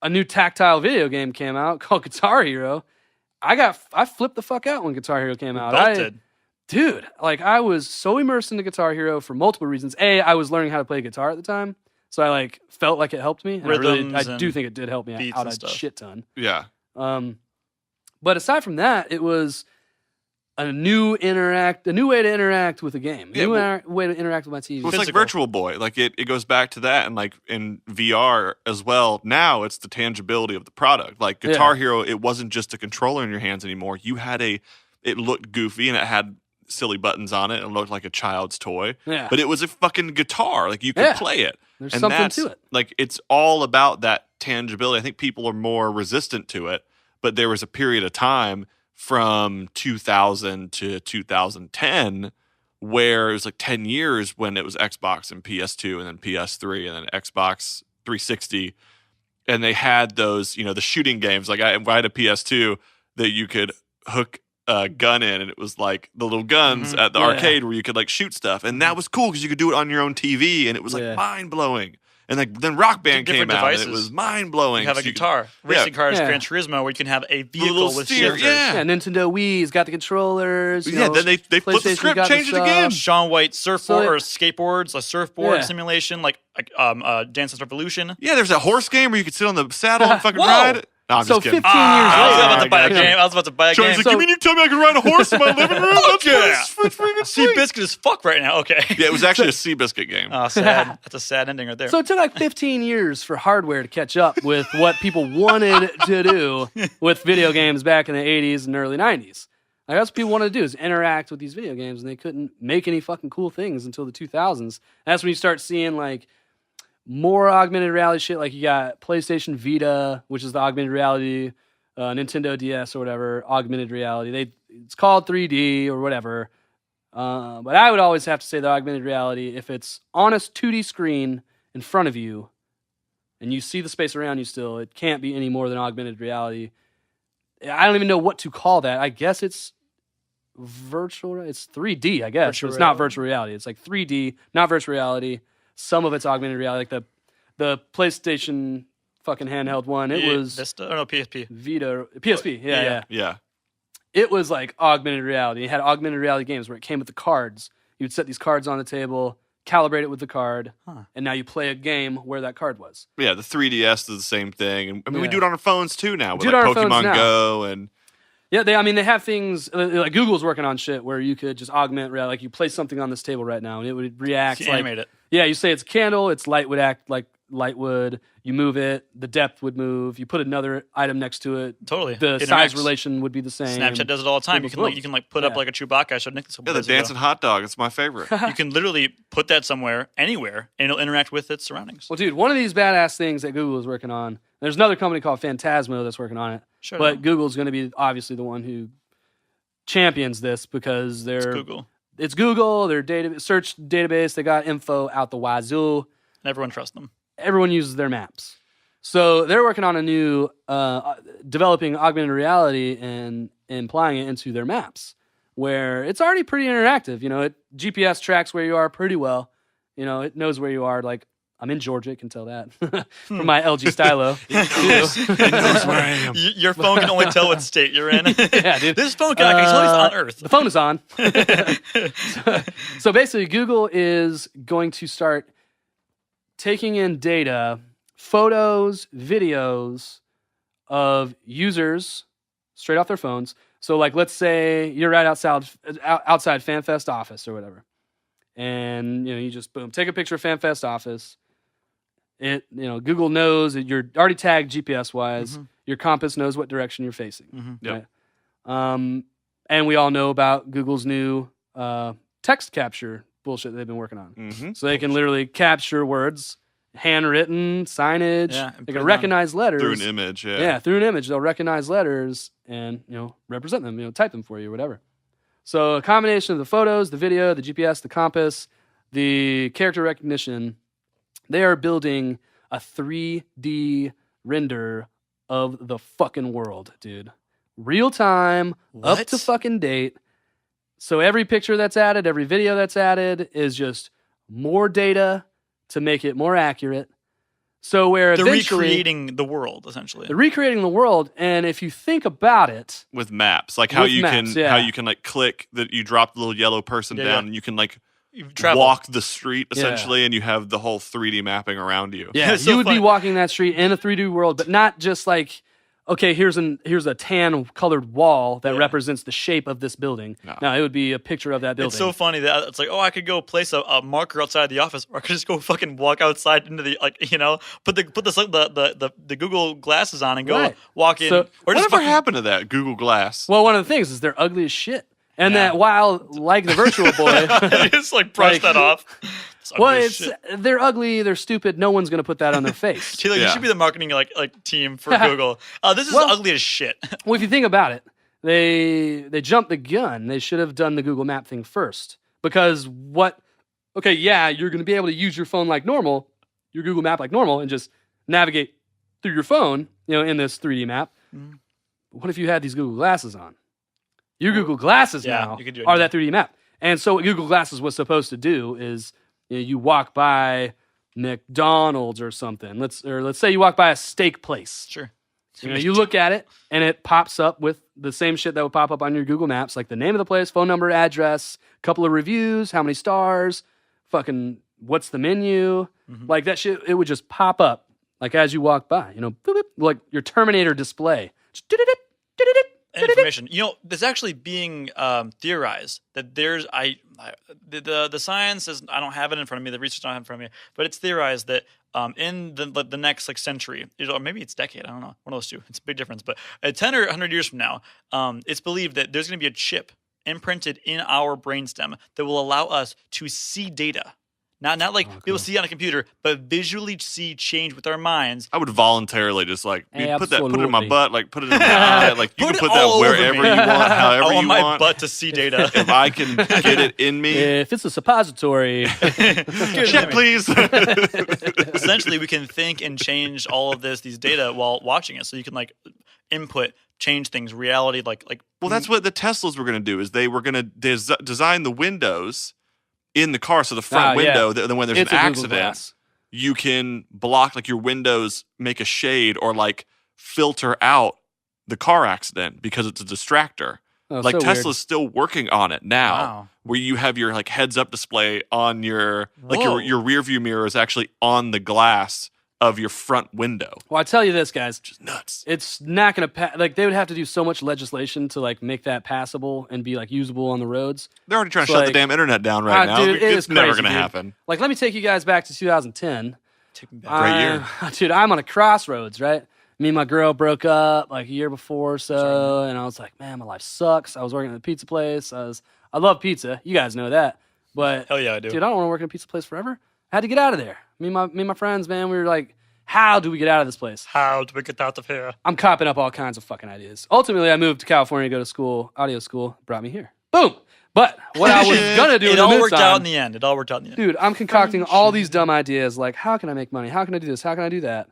S3: A new tactile video game came out called Guitar Hero. I flipped the fuck out when Guitar Hero came out.
S4: Both did.
S3: Dude, like I was so immersed into Guitar Hero for multiple reasons. A, I was learning how to play guitar at the time, so I like felt like it helped me. And I do think it did help me out a shit ton.
S2: Yeah.
S3: But aside from that, it was a new way to interact with a game. A new way to interact with my TV.
S2: Well, it's like Virtual Boy. Like it goes back to that, and like in VR as well. Now it's the tangibility of the product. Like Guitar Hero, it wasn't just a controller in your hands anymore. You had it looked goofy and it had silly buttons on it and looked like a child's toy. Yeah. But it was a fucking guitar. Like you could play it.
S3: There's something to it.
S2: Like it's all about that tangibility. I think people are more resistant to it, but there was a period of time from 2000 to 2010 where it was like 10 years when it was Xbox and PS2 and then PS3 and then Xbox 360, and they had those, you know, the shooting games. Like I had a PS2 that you could hook a gun in, and it was like the little guns at the arcade where you could like shoot stuff, and that was cool because you could do it on your own TV, and it was like mind blowing. And like then Rock Band came out, and it was mind blowing.
S4: You have a guitar, racing cars, Gran Turismo, where you can have a vehicle with shifters.
S3: Yeah, Nintendo Wii's got the controllers.
S2: Then they flipped the script, changed it again.
S4: Shaun White surfboard or skateboards, a surfboard simulation, like Dance Dance Revolution.
S2: Yeah, there's that horse game where you could sit on the saddle and fucking ride. No, I'm
S3: so
S2: just kidding.
S3: 15 years later.
S4: I was about to buy a game.
S2: Like, you mean you tell me I can ride a horse in my living room? That's
S4: Seabiscuit is fuck right now. Okay.
S2: Yeah, it was actually a Seabiscuit game.
S4: Oh, sad. That's a sad ending right there.
S3: So it took like 15 years for hardware to catch up with what people wanted to do with video games back in the 80s and early 90s. Like, that's what people wanted to do, is interact with these video games, and they couldn't make any fucking cool things until the 2000s. And that's when you start seeing like more augmented reality shit. Like you got PlayStation Vita, which is the augmented reality, Nintendo DS or whatever, augmented reality. It's called 3D or whatever. But I would always have to say the augmented reality, if it's on a 2D screen in front of you and you see the space around you still, it can't be any more than augmented reality. I don't even know what to call that. I guess it's virtual. It's 3D, I guess. It's not virtual reality. It's like 3D, not virtual reality. Some of it's augmented reality, like the PlayStation fucking handheld one. It was
S4: Vista. Oh no, PSP.
S3: Vita, PSP.
S2: Yeah.
S3: It was like augmented reality. It had augmented reality games where it came with the cards. You'd set these cards on the table, calibrate it with the card, and now you play a game where that card was.
S2: Yeah, the 3DS is the same thing. And I mean, we do it on our phones too now with
S3: like
S2: Pokemon Go and
S3: Yeah, they have things like Google's working on shit where you could just augment reality. Like you place something on this table right now and it would react
S4: You animate it.
S3: Yeah, you say it's a candle, its light would act like light would. You move it, the depth would move. You put another item next to it.
S4: Totally.
S3: The
S4: It
S3: size
S4: interacts.
S3: relation would be the same.
S4: Snapchat does it all the time. You can put up
S3: Yeah.
S4: like a Chewbacca. I showed Nick this.
S2: Yeah, the dancing hot dog. It's my favorite.
S4: You can literally put that somewhere, anywhere, and it'll interact with its surroundings.
S3: Well, dude, one of these badass things that Google is working on, there's another company called Phantasmo that's working on it.
S4: Sure.
S3: But Google's going to be obviously the one who champions this because
S4: It's Google.
S3: It's Google, their search database, they got info out the wazoo.
S4: And everyone trusts them.
S3: Everyone uses their maps. So they're working on a new, developing augmented reality and applying it into their maps, where it's already pretty interactive. It GPS tracks where you are pretty well. It knows where you are. Like, I'm in Georgia, it can tell that from my LG Stylo.
S2: It knows where I am.
S4: Your phone can only tell what state you're in.
S3: Yeah, dude.
S4: This phone can tell he's on Earth.
S3: The phone is on. So basically, Google is going to start taking in data, photos, videos of users straight off their phones. So, like, let's say you're right outside FanFest office or whatever, and you just boom, take a picture of FanFest office. Google knows that you're already tagged GPS wise. Your compass knows what direction you're facing.
S2: Yep.
S3: Right? And we all know about Google's new text capture bullshit that they've been working on. So they can literally capture words, handwritten, signage.
S4: Yeah,
S3: they can recognize letters.
S2: Through an image, yeah.
S3: Yeah, through an image. They'll recognize letters and, represent them, type them for you, whatever. So a combination of the photos, the video, the GPS, the compass, the character recognition, they are building a 3D render of the fucking world, dude. Real time, up
S4: What?
S3: to fucking date. So every picture that's added, every video that's added is just more data to make it more accurate. So where
S4: They're
S3: eventually
S4: recreating the world, essentially.
S3: they're recreating the world, and if you think about it,
S2: With maps, like how
S3: With
S2: you
S3: maps,
S2: can
S3: yeah.
S2: how you can like click that you drop the little yellow person
S4: Yeah,
S2: down
S4: yeah.
S2: and you can like
S4: You travel.
S2: walk the street
S3: Yeah.
S2: essentially, and you have the whole 3D mapping around you.
S3: yeah,
S4: It's so
S3: you would
S4: funny.
S3: be walking that street in a 3D world, but not just like, okay, here's a tan colored wall that
S4: Yeah.
S3: represents the shape of this building.
S2: No.
S3: It would be a picture of that building.
S4: It's so funny that it's like, I could go place a marker outside the office, or I could just go fucking walk outside into the put the Google glasses on and go
S3: Right.
S4: walk in.
S3: So-
S4: or just
S2: Whatever
S4: fucking,
S2: happened to that Google Glass?
S3: Well, one of the things is they're ugly as shit, and
S4: Yeah.
S3: that while like the Virtual Boy,
S4: just like brush
S3: Like-
S4: that off. It's ugly
S3: well,
S4: as
S3: it's
S4: shit.
S3: they're ugly, they're stupid. No one's gonna put that on their face.
S4: Taylor, you
S2: Yeah.
S4: should be the marketing like team for Google. This is
S3: Well-
S4: ugly as shit.
S3: Well, if you think about it, they jumped the gun. They should have done the Google Map thing first. Because okay, yeah, you're going to be able to use your phone like normal, your Google Map like normal, and just navigate through your phone, in this 3D map.
S4: Mhm.
S3: What if you had these Google Glasses on? Your Google Glasses
S4: Yeah,
S3: now
S4: you could do it.
S3: are that 3D map. And so what Google Glasses was supposed to do is you walk by McDonald's or something. Let's say you walk by a steak place.
S4: Sure.
S3: You look at it, and it pops up with the same shit that would pop up on your Google Maps, like the name of the place, phone number, address, couple of reviews, how many stars, fucking what's the menu, like that shit. It would just pop up like as you walk by, boop, boop, like your Terminator display. Just did-did-did, did-did-did, did-did-did.
S4: Information. There's actually being theorized that there's the science is, I don't have it in front of me, the research I don't have in front of me, but it's theorized that in the next century, or maybe it's decade, I don't know, one of those two, it's a big difference, but 10 or 100 years from now, it's believed that there's going to be a chip imprinted in our brainstem that will allow us to see data. Not like people see on a computer, but visually see change with our minds.
S2: I would voluntarily just like put it in my
S3: Absolutely.
S2: butt, like put it in my eye, like you
S4: Put
S2: can
S4: it
S2: put that
S4: all over
S2: wherever
S4: me.
S2: you want, however
S4: I want
S2: you
S4: my
S2: want.
S4: butt to see data.
S2: If I can get it in me,
S3: If it's a suppository,
S2: check please.
S4: Essentially, we can think and change all of these data while watching it. So you can like input, change things, reality, like.
S2: Well, that's what the Teslas were going to do. Is they were going to design the windows in the car, so the front window. Then when there's
S3: it's
S2: an
S3: a Google
S2: accident,
S3: Glass.
S2: you can block like your windows, make a shade, or like filter out the car accident because it's a distractor.
S3: Oh,
S2: Like
S3: so
S2: Tesla's
S3: weird.
S2: still working on it now,
S4: Wow.
S2: where you have your like heads up display on your
S4: Whoa.
S2: your rear view mirror is actually on the glass of your front window.
S3: Well, I tell you this, guys.
S2: Just nuts.
S3: It's not going to like they would have to do so much legislation to like make that passable and be like usable on the roads.
S2: They're already trying to
S3: So,
S2: shut the
S3: like,
S2: damn internet down right now.
S3: dude, it
S2: It's
S3: is
S2: never
S3: crazy,
S2: going to
S3: dude.
S2: happen.
S3: Like, let me take you guys back to 2010.
S4: Take me back.
S2: Great year.
S3: Dude, I'm on a crossroads, right? Me and my girl broke up like a year before or so, and I was like, man, my life sucks. I was working at a pizza place. I love pizza. You guys know that. But
S4: Hell yeah, I do.
S3: dude, I don't want to work in a pizza place forever. I had to get out of there. Me and my friends, man, we were like, how do we get out of this place?
S4: How do we get out of here?
S3: I'm copping up all kinds of fucking ideas. Ultimately, I moved to California to go to school, audio school, brought me here. Boom. But what I was gonna do
S4: It
S3: in the
S4: all worked
S3: meantime-
S4: out in the end. It all worked out in the end.
S3: Dude, I'm concocting all these dumb ideas like, how can I make money? How can I do this? How can I do that?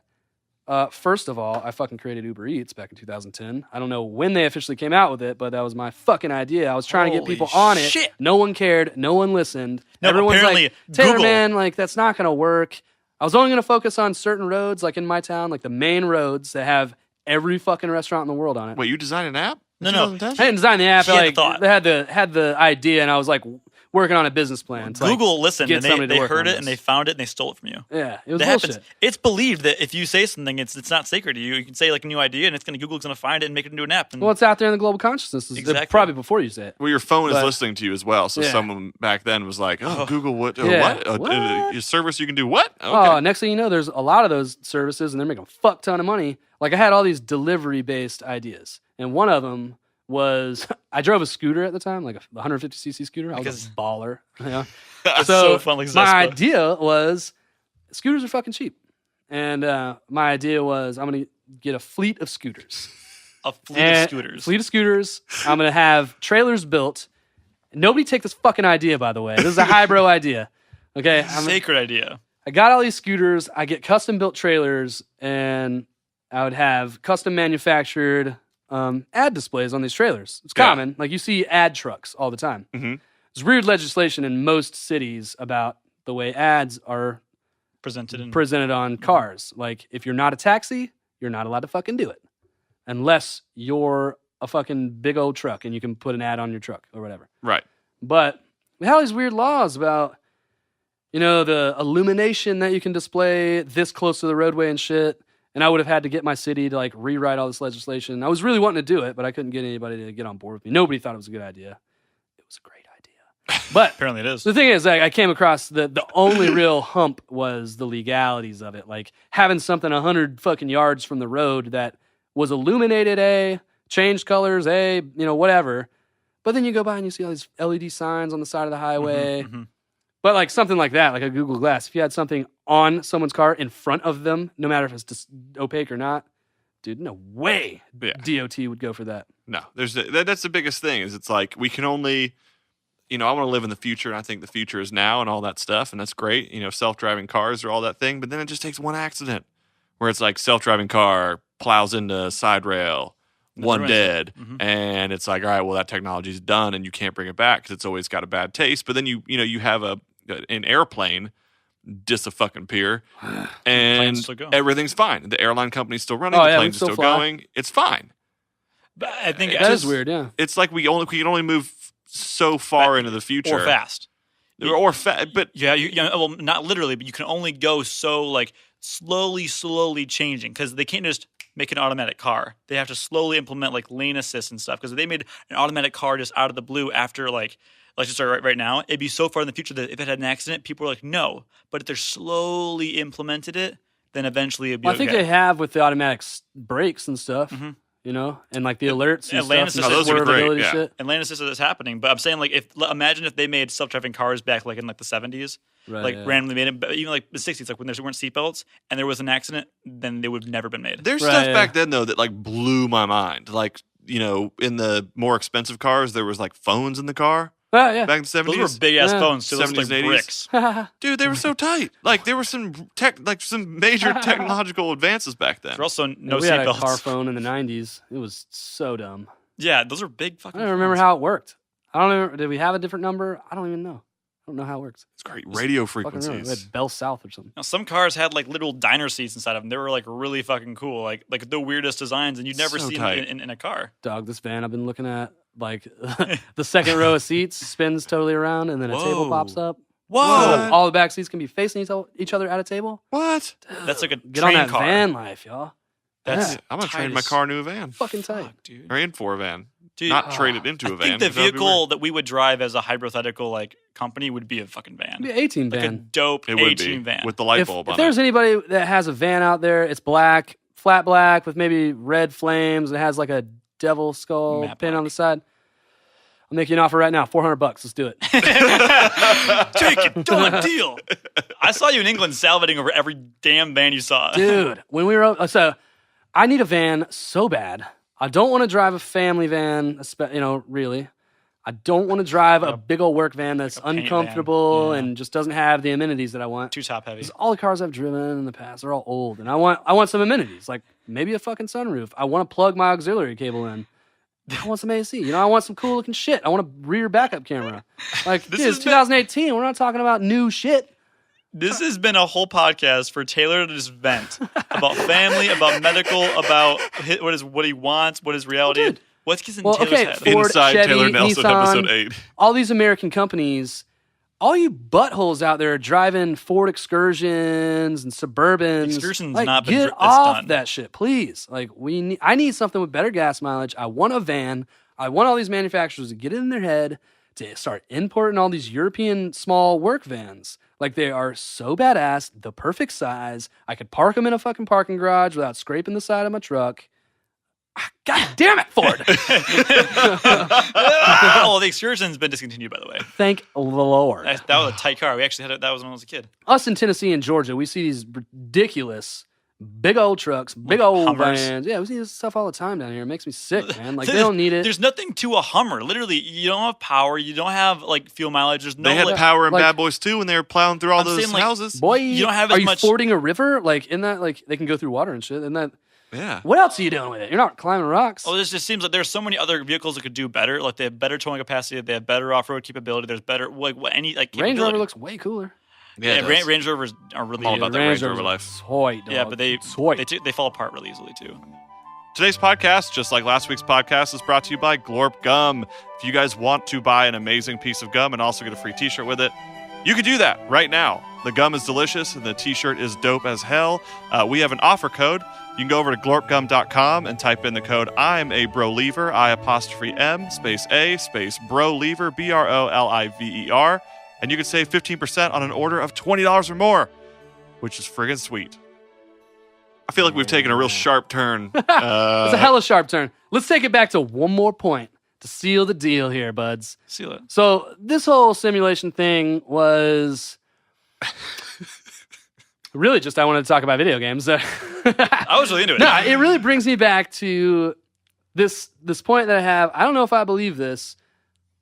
S3: First of all, I fucking created Uber Eats back in 2010. I don't know when they officially came out with it, but that was my fucking idea. I was trying to get
S4: Holy
S3: people on it.
S4: shit.
S3: No one cared. No one listened.
S4: No,
S3: Everyone's
S4: apparently
S3: like, Taylor,
S4: Google-
S3: man, like, that's not going to work. I was only going to focus on certain roads, like in my town, like the main roads that have every fucking restaurant in the world on it.
S2: Wait, you designed an app? in
S4: No.
S2: 2010?
S3: I didn't design the app.
S4: He had the
S3: Like,
S4: thought.
S3: they had the idea, and I was like working on a business plan. to, like,
S4: Google listened
S3: get
S4: and
S3: somebody to
S4: they
S3: work
S4: heard
S3: on
S4: it
S3: this.
S4: and they found it and they stole it from you.
S3: Yeah, it was
S4: That
S3: bullshit.
S4: happens. It's believed that if you say something, it's not sacred to you. You can say like a new idea and Google's gonna find it and make it into an app. And
S3: Well, it's out there in the global consciousness.
S4: Exactly.
S3: Probably before you say it.
S2: Well, your phone is
S3: But-
S2: listening to you as well. So
S3: Yeah.
S2: someone back then was like, "Oh, Google, what?
S3: Yeah.
S2: What?
S3: What?
S2: A service you can do what? Okay.
S3: Oh, next thing you know, there's a lot of those services, and they're making a fuck ton of money. Like, I had all these delivery-based ideas, and one of them was I drove a scooter at the time, like a 150cc scooter. I was
S4: Because-
S3: a baller. Yeah.
S4: That's
S3: So,
S4: so fun. Like
S3: my
S4: Zespa.
S3: idea was scooters are fucking cheap, and my idea was I'm gonna get a fleet of scooters.
S4: A fleet
S3: And-
S4: of scooters.
S3: Fleet of scooters. I'm gonna have trailers built. Nobody take this fucking idea, by the way. This is a highbrow idea. Okay,
S4: Sacred idea.
S3: I got all these scooters. I get custom built trailers, and I would have custom manufactured ad displays on these trailers. It's
S2: Yeah.
S3: common. Like, you see ad trucks all the time.
S2: Mhm.
S3: There's weird legislation in most cities about the way ads are
S4: Presented in
S3: presented on cars. Like, if you're not a taxi, you're not allowed to fucking do it. Unless you're a fucking big old truck and you can put an ad on your truck or whatever.
S2: Right.
S3: But we have all these weird laws about, the illumination that you can display this close to the roadway and shit. And I would have had to get my city to like rewrite all this legislation. I was really wanting to do it, but I couldn't get anybody to get on board with me. Nobody thought it was a good idea. It was a great idea. But
S4: apparently it is.
S3: the thing is, I came across the only real hump was the legalities of it. Like having something 100 fucking yards from the road that was illuminated, changed colors, whatever. But then you go by and you see all these LED signs on the side of the highway.
S4: Mhm.
S3: But like something like that, like a Google Glass, if you had something on someone's car in front of them, no matter if it's just opaque or not, dude, no way
S2: Yeah.
S3: DOT would go for that.
S2: No, that's the biggest thing. Is it's like we can only, I want to live in the future, and I think the future is now, and all that stuff, and that's great. Self-driving cars are all that thing, but then it just takes one accident where it's like self-driving car plows into side rail, one
S4: ruins it.
S2: dead,
S4: Mhm.
S2: and it's like, all right, well that technology's done, and you can't bring it back because it's always got a bad taste. But then you have an airplane dis a fucking pier, and
S4: Planes still go.
S2: everything's fine. The airline company's still running.
S3: Oh,
S2: the
S3: yeah, we
S2: planes are
S3: still
S2: still
S3: fly.
S2: going. It's fine.
S4: But I think
S3: That
S4: it's
S3: is weird, yeah.
S2: It's like we can only move so far into the future,
S4: or fast.
S2: but
S4: Yeah, well, not literally, but you can only go so like slowly changing because they can't just make an automatic car. They have to slowly implement like lane assist and stuff because if they made an automatic car just out of the blue after like let's just start right now, it'd be so far in the future that if it had an accident, people are like, no. But if they're slowly implemented it, then eventually it'd be
S3: Well, I think
S4: okay.
S3: they have with the automatic brakes and stuff,
S4: Mhm.
S3: and like the alerts and
S4: Atlantis
S3: stuff.
S4: is-
S3: and
S4: those
S2: are great,
S3: swervability
S2: yeah.
S3: shit.
S4: Atlantis is that's happening, but I'm saying like imagine if they made self-driving cars back like in like the 70s,
S3: Right,
S4: like
S3: yeah.
S4: randomly made it, but even like the 60s, like when there weren't seatbelts and there was an accident, then they would have never been made.
S2: there's
S3: Right,
S2: stuff
S3: yeah.
S2: back then though that like blew my mind. Like in the more expensive cars, there was like phones in the car
S3: Oh, yeah.
S2: back in the 70s.
S4: Those were big ass
S3: Yeah.
S4: phones, so those were
S2: 70s,
S4: like
S2: 80s.
S4: bricks.
S2: Dude, they were so tight. Like there were some major technological advances back then.
S4: There's also no
S3: we had a car
S4: seatbelts.
S3: phone in the 90s. It was so dumb.
S4: Yeah, those are big
S3: I
S4: fucking.
S3: don't remember
S4: phones.
S3: how it worked. I don't remember. Did we have a different number? I don't even know. I don't know how it works.
S2: It's great radio
S3: Fucking remember. We
S2: frequencies.
S3: had Bell South or something.
S4: Now, some cars had like little diner seats inside of them. They were like really fucking cool, like the weirdest designs, and you'd never
S2: So
S4: see them
S2: tight.
S4: in a car.
S3: Dog, this van I've been looking at, like the second row of seats spins totally around, and then a table
S4: Whoa.
S3: pops up.
S4: Whoa.
S3: All the back seats can be facing each other at a table.
S2: What?
S4: That's like a
S3: Get on
S4: train
S3: that
S4: car.
S3: van life, y'all.
S4: That's
S3: Yeah.
S2: I'm gonna
S4: tight
S2: trade my
S4: as
S2: car into a van.
S3: Fucking tight.
S4: fuck, dude.
S2: Or in for a van.
S4: Dude,
S2: Not trade it into a
S4: I
S2: van.
S4: think the
S2: 'cause that'd be
S4: vehicle that we would drive as a hypothetical like company would be a fucking van.
S3: It'd be an 18
S4: Like a
S3: van.
S4: dope
S2: weird. It would be
S4: 18 van.
S2: with the light
S3: If
S2: bulb on
S3: there's
S2: it.
S3: anybody that has a van out there, it's black, flat black with maybe red flames. It has like a devil skull
S4: Matte
S3: pin
S4: black.
S3: on the side. I'll make you an offer right now, $400. Let's do it.
S4: Take it, done deal. I saw you in England salivating over every damn van you saw.
S3: Dude, when we were so I need a van so bad. I don't want to drive a family van, really. I don't want to drive a big old work van that's
S4: a paint van.
S3: uncomfortable
S4: Yeah.
S3: and just doesn't have the amenities that I want.
S4: Too top heavy.
S3: 'Cause all the cars I've driven in the past, they're all old, and I want some amenities, like maybe a fucking sunroof. I want to plug my auxiliary cable in. I want some AC. I want some cool looking shit. I want a rear backup camera. Like,
S4: This
S3: dude,
S4: has
S3: it's
S4: been-
S3: 2018. We're not talking about new shit.
S4: This has been a whole podcast for Taylor to just vent about family, about medical, about what he wants, what his reality is.
S3: dude.
S4: What's in
S3: Well,
S4: Taylor's
S3: okay,
S4: head?
S3: Ford,
S2: Inside
S3: Chevy,
S2: Taylor Nelson,
S3: Nissan,
S2: episode 8.
S3: All these American companies, all you buttholes out there driving Ford Excursions and Suburbans.
S4: Excursion's
S3: like,
S4: not been
S3: get
S4: it's
S3: off
S4: done.
S3: that shit, please. Like I need something with better gas mileage. I want a van. I want all these manufacturers to get it in their head to start importing all these European small work vans. Like, they are so badass, the perfect size. I could park them in a fucking parking garage without scraping the side of my truck. God damn it, Ford.
S4: Oh, the Excursion's been discontinued, by the way.
S3: Thank the Lord.
S4: That was a tight car. We actually had it. That was when I was a kid.
S3: Us in Tennessee and Georgia, we see these ridiculous big old trucks, big old
S4: Hummers.
S3: vans. Yeah, we see this stuff all the time down here. It makes me sick, man. Like, they don't need it.
S4: There's nothing to a Hummer. Literally, you don't have power. You don't have like fuel mileage. There's no.
S2: They had
S4: like,
S2: power in
S3: like-
S2: Bad Boys 2 when they were plowing through all
S4: I'm
S2: those
S4: saying, like,
S2: houses.
S3: Boy,
S4: you don't have
S3: are
S4: as
S3: you
S4: much-
S3: fording a river? Like, in that, like, they can go through water and shit. And that,
S2: Yeah.
S3: what else are you doing with it? You're not climbing rocks.
S4: Oh, this just seems like there's so many other vehicles that could do better. Like they have better towing capacity. They have better off-road capability. There's better
S3: Range
S4: capability.
S3: Rover looks way cooler.
S2: Yeah, it
S4: Yeah,
S2: does.
S4: Range Rovers are really
S2: all about that Range Rover life.
S3: Sweet, dog.
S4: Yeah, but they
S3: Sweet.
S4: fall apart really easily too.
S2: Today's podcast, just like last week's podcast, is brought to you by GLORP Gum. If you guys want to buy an amazing piece of gum and also get a free t-shirt with it, you can do that right now. The gum is delicious and the t-shirt is dope as hell. We have an offer code. You can go over to glorpgum.com and type in the code I'm a Broliver, I''M space A space Broliver, BROLIVER, and you can save 15% on an order of $20 or more, which is friggin' sweet. I feel like we've taken a real sharp turn.
S3: It's a hella sharp turn. Let's take it back to one more point to seal the deal here, buds.
S4: See that?
S3: So this whole simulation thing was really just I wanted to talk about video games.
S4: I was really into it.
S3: No, it really brings me back to this point that I have. I don't know if I believe this,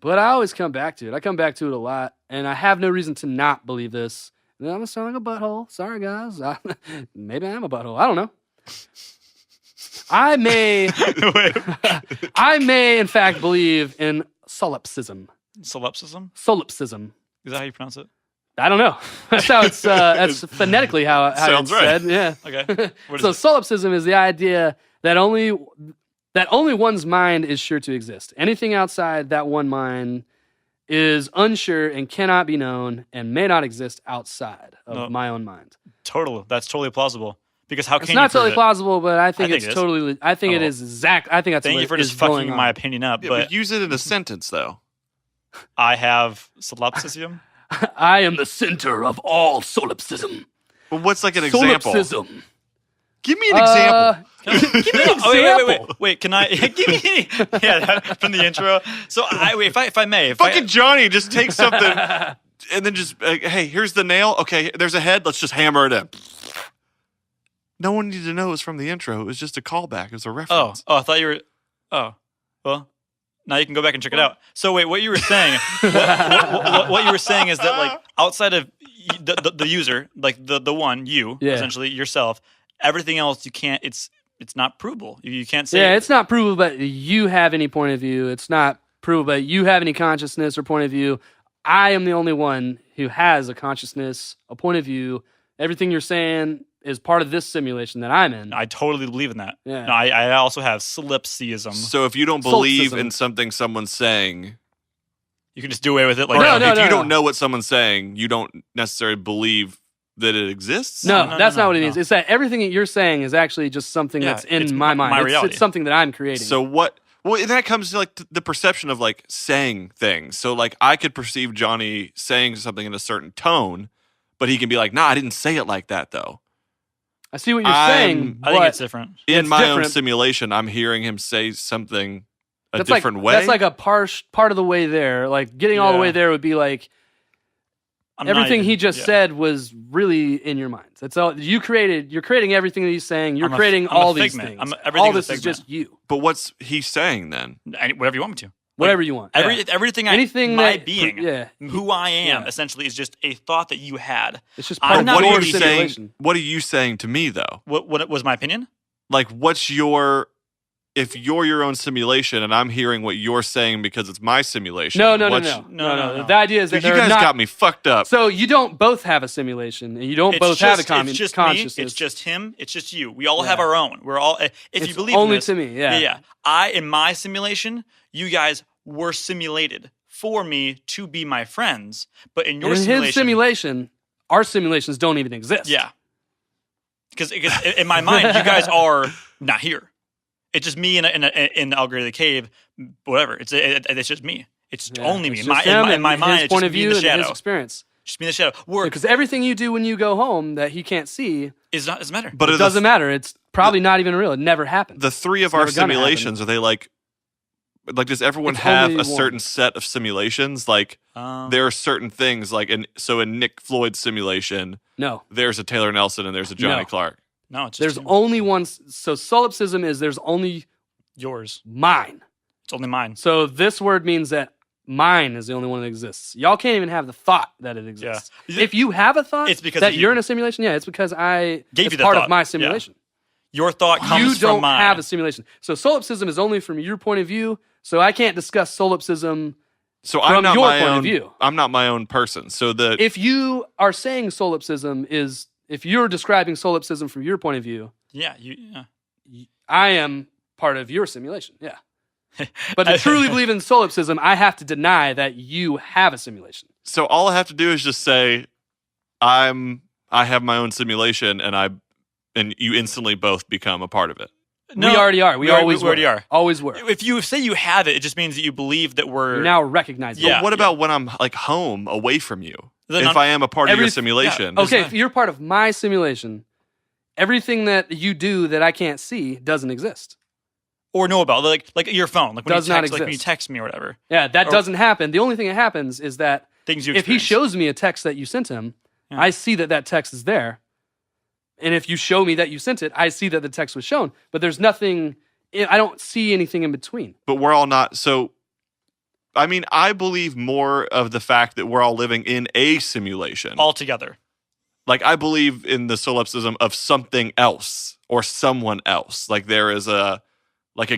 S3: but I always come back to it. I come back to it a lot, and I have no reason to not believe this. And I'm gonna sound like a butthole. Sorry, guys. Maybe I am a butthole. I don't know. I may, in fact, believe in solipsism.
S4: Solipsism?
S3: Solipsism.
S4: Is that how you pronounce it?
S3: I don't know. That's how it's. That's phonetically how
S2: Sounds
S3: it's
S2: right.
S3: said. Yeah.
S4: Okay. What is
S3: So
S4: it?
S3: solipsism is the idea that only one's mind is sure to exist. Anything outside that one mind is unsure and cannot be known and may not exist outside of
S4: No.
S3: my own mind.
S4: Total. That's totally plausible. Because how can
S3: It's
S4: you
S3: not
S4: prove
S3: totally
S4: it?
S3: plausible, but I think
S4: think
S3: it's
S4: it is.
S3: totally. I think it
S4: Oh.
S3: is exact. I think that's
S4: Thank
S3: what
S4: you for
S3: is
S4: just
S3: going
S4: fucking my
S3: on.
S4: opinion up,
S2: Yeah,
S4: but
S2: but use it in a sentence, though.
S4: I have solipsism.
S3: I am the center of all solipsism.
S2: But what's like an example?
S3: Solipsism.
S2: Give me an example.
S3: Give me an example.
S4: Oh, wait. Can I give me? Yeah, that, from the intro. So if I may,
S2: Fucking Johnny just takes something and then just, hey, here's the nail. Okay, there's a head. Let's just hammer it in. No one needed to know it was from the intro. It was just a callback. It was a reference.
S4: I thought you were. Oh, well. Now you can go back and check it out. So wait, what you were saying? what you were saying is that like outside of the user, like the one you
S3: Yeah.
S4: essentially yourself, everything else you can't. It's not provable. You can't say.
S3: Yeah, it's not provable that you have any point of view. It's not provable that you have any consciousness or point of view. I am the only one who has a consciousness, a point of view. Everything you're saying is part of this simulation that I'm in.
S4: I totally believe in that.
S3: Yeah.
S4: No, I also have solipsism.
S2: So if you don't believe
S3: Solipsism.
S2: in something someone's saying,
S4: You can just do away with it. Like,
S2: Or
S3: No,
S2: if
S3: no,
S2: you don't
S3: no.
S2: know what someone's saying, you don't necessarily believe that it exists.
S3: No,
S4: no,
S3: that's
S4: no,
S3: not what it
S4: no.
S3: means. It's that everything that you're saying is actually just something
S4: Yeah,
S3: that's
S4: it's
S3: in my mind.
S4: my
S3: It's-
S4: reality.
S3: It's something that I'm creating.
S2: So what? Well, and that comes to like the perception of like saying things. So like I could perceive Johnny saying something in a certain tone, but he can be like, "Nah, I didn't say it like that though."
S3: I see what you're
S2: I'm-
S3: saying.
S4: I think
S3: but
S4: it's different.
S2: In
S3: It's
S2: my own
S3: different.
S2: simulation, I'm hearing him say something a
S3: that's
S2: different
S3: like,
S2: way.
S3: That's like a part of the way there. Like getting all the way
S4: Yeah.
S3: there would be like
S4: I'm not
S3: everything
S4: even-
S3: he just
S4: yeah.
S3: said was really in your mind. That's all you're creating everything that he's saying. You're
S4: I'm a-
S3: creating
S4: I'm a
S3: all these
S4: figment.
S3: things.
S4: Everything
S3: All
S4: is a
S3: this is
S4: figment.
S3: just you.
S2: But what's he saying then?
S4: Whatever you want me to.
S3: Whatever you want. Yeah.
S4: Everything
S3: Anything
S4: my
S3: that-
S4: being,
S3: yeah.
S4: who I am,
S3: Yeah.
S4: essentially is just a thought that you had.
S3: It's just
S4: I'm
S3: part of
S4: not
S2: What
S3: your
S2: are you
S3: simulation.
S2: saying? What are you saying to me though?
S4: What was my opinion?
S2: Like, what's your? If you're your own simulation and I'm hearing what you're saying because it's my simulation.
S3: No.
S4: No.
S3: The idea is that
S2: Dude, you
S3: they're
S2: guys
S3: not.
S2: got me fucked up.
S3: So you don't both have a simulation, and you don't both have a
S4: It's just
S3: consciousness.
S4: me. It's just him. It's just you. We all have
S3: Yeah.
S4: our own. We're all. If
S3: It's
S4: you believe
S3: only
S4: in this,
S3: to me. Yeah.
S4: yeah. In my simulation, you guys were simulated for me to be my friends. But in your
S3: In
S4: simulation,
S3: his simulation, our simulations don't even exist.
S4: yeah. Because in my mind, you guys are not here. It's just me in the Algorithm of the cave. Whatever. It's just me. It's
S3: Yeah.
S4: only me.
S3: It's
S4: In
S3: just
S4: my,
S3: him
S4: in
S3: and
S4: my mind,
S3: his
S4: it's
S3: point
S4: just
S3: of
S4: me in
S3: view
S4: the
S3: and his
S4: shadow.
S3: experience.
S4: Just me in the shadow. Work
S3: Because everything you do when you go home that he can't see,
S4: doesn't matter.
S2: But
S3: it doesn't matter. It's probably not even real. It never happened.
S2: the three of
S3: It's
S2: our
S3: never gonna
S2: simulations, are they like does everyone
S3: It's
S2: have
S3: only
S2: a certain
S3: one.
S2: set of simulations? Like there are certain things like in Nick Floyd's simulation,
S3: No.
S2: there's a Taylor Nelson and there's a Johnny
S3: No.
S2: Clark.
S4: No, it's just
S3: There's
S4: you.
S3: only one. So solipsism is there's only
S4: yours.
S3: mine.
S4: It's only mine.
S3: So this word means that mine is the only one that exists. Y'all can't even have the thought that it exists.
S4: Yeah.
S3: If you have a thought
S4: It's because
S3: that
S4: of you.
S3: you're in a simulation, yeah, it's because
S4: Gave
S3: it's
S4: you the
S3: part
S4: thought.
S3: of my
S4: Yeah.
S3: simulation.
S4: Your thought comes
S3: You don't
S4: from mine.
S3: have a simulation. So solipsism is only from your point of view. So I can't discuss solipsism.
S2: So
S3: From
S2: I'm not
S3: your
S2: my
S3: point of
S2: own.
S3: view.
S2: I'm not my own person. So the
S3: If you are saying solipsism is, if you're describing solipsism from your point of view,
S4: Yeah.
S3: I am part of your simulation. Yeah. But to truly believe in solipsism, I have to deny that you have a simulation.
S2: so all I have to do is just say I have my own simulation and you instantly both become a part of it.
S4: No,
S3: we already are. We always
S4: already
S3: were.
S4: are.
S3: Always were.
S4: If you say you have it, it just means that you believe that we're
S3: You now recognize it.
S4: Yeah.
S2: But what about when I'm like home away from you?
S4: Then
S2: If
S4: I'm-
S2: I am a part of your
S3: every-
S2: simulation.
S3: Okay, if you're part of my simulation, everything that you do that I can't see doesn't exist.
S4: or know about like your phone, like when
S3: Does
S4: you
S3: not
S4: text, like when you
S3: exist.
S4: text me or whatever.
S3: Yeah, that
S4: Or-
S3: doesn't happen. The only thing that happens is that
S4: Things you
S3: if he
S4: experience.
S3: shows me a text that you sent him,
S4: Yeah.
S3: I see that that text is there. And if you show me that you sent it, I see that the text was shown. But there's nothing, I don't see anything in between.
S2: But we're all not. So, I mean, I believe more of the fact that we're all living in a simulation.
S4: all together.
S2: Like, I believe in the solipsism of something else or someone else. Like, there is a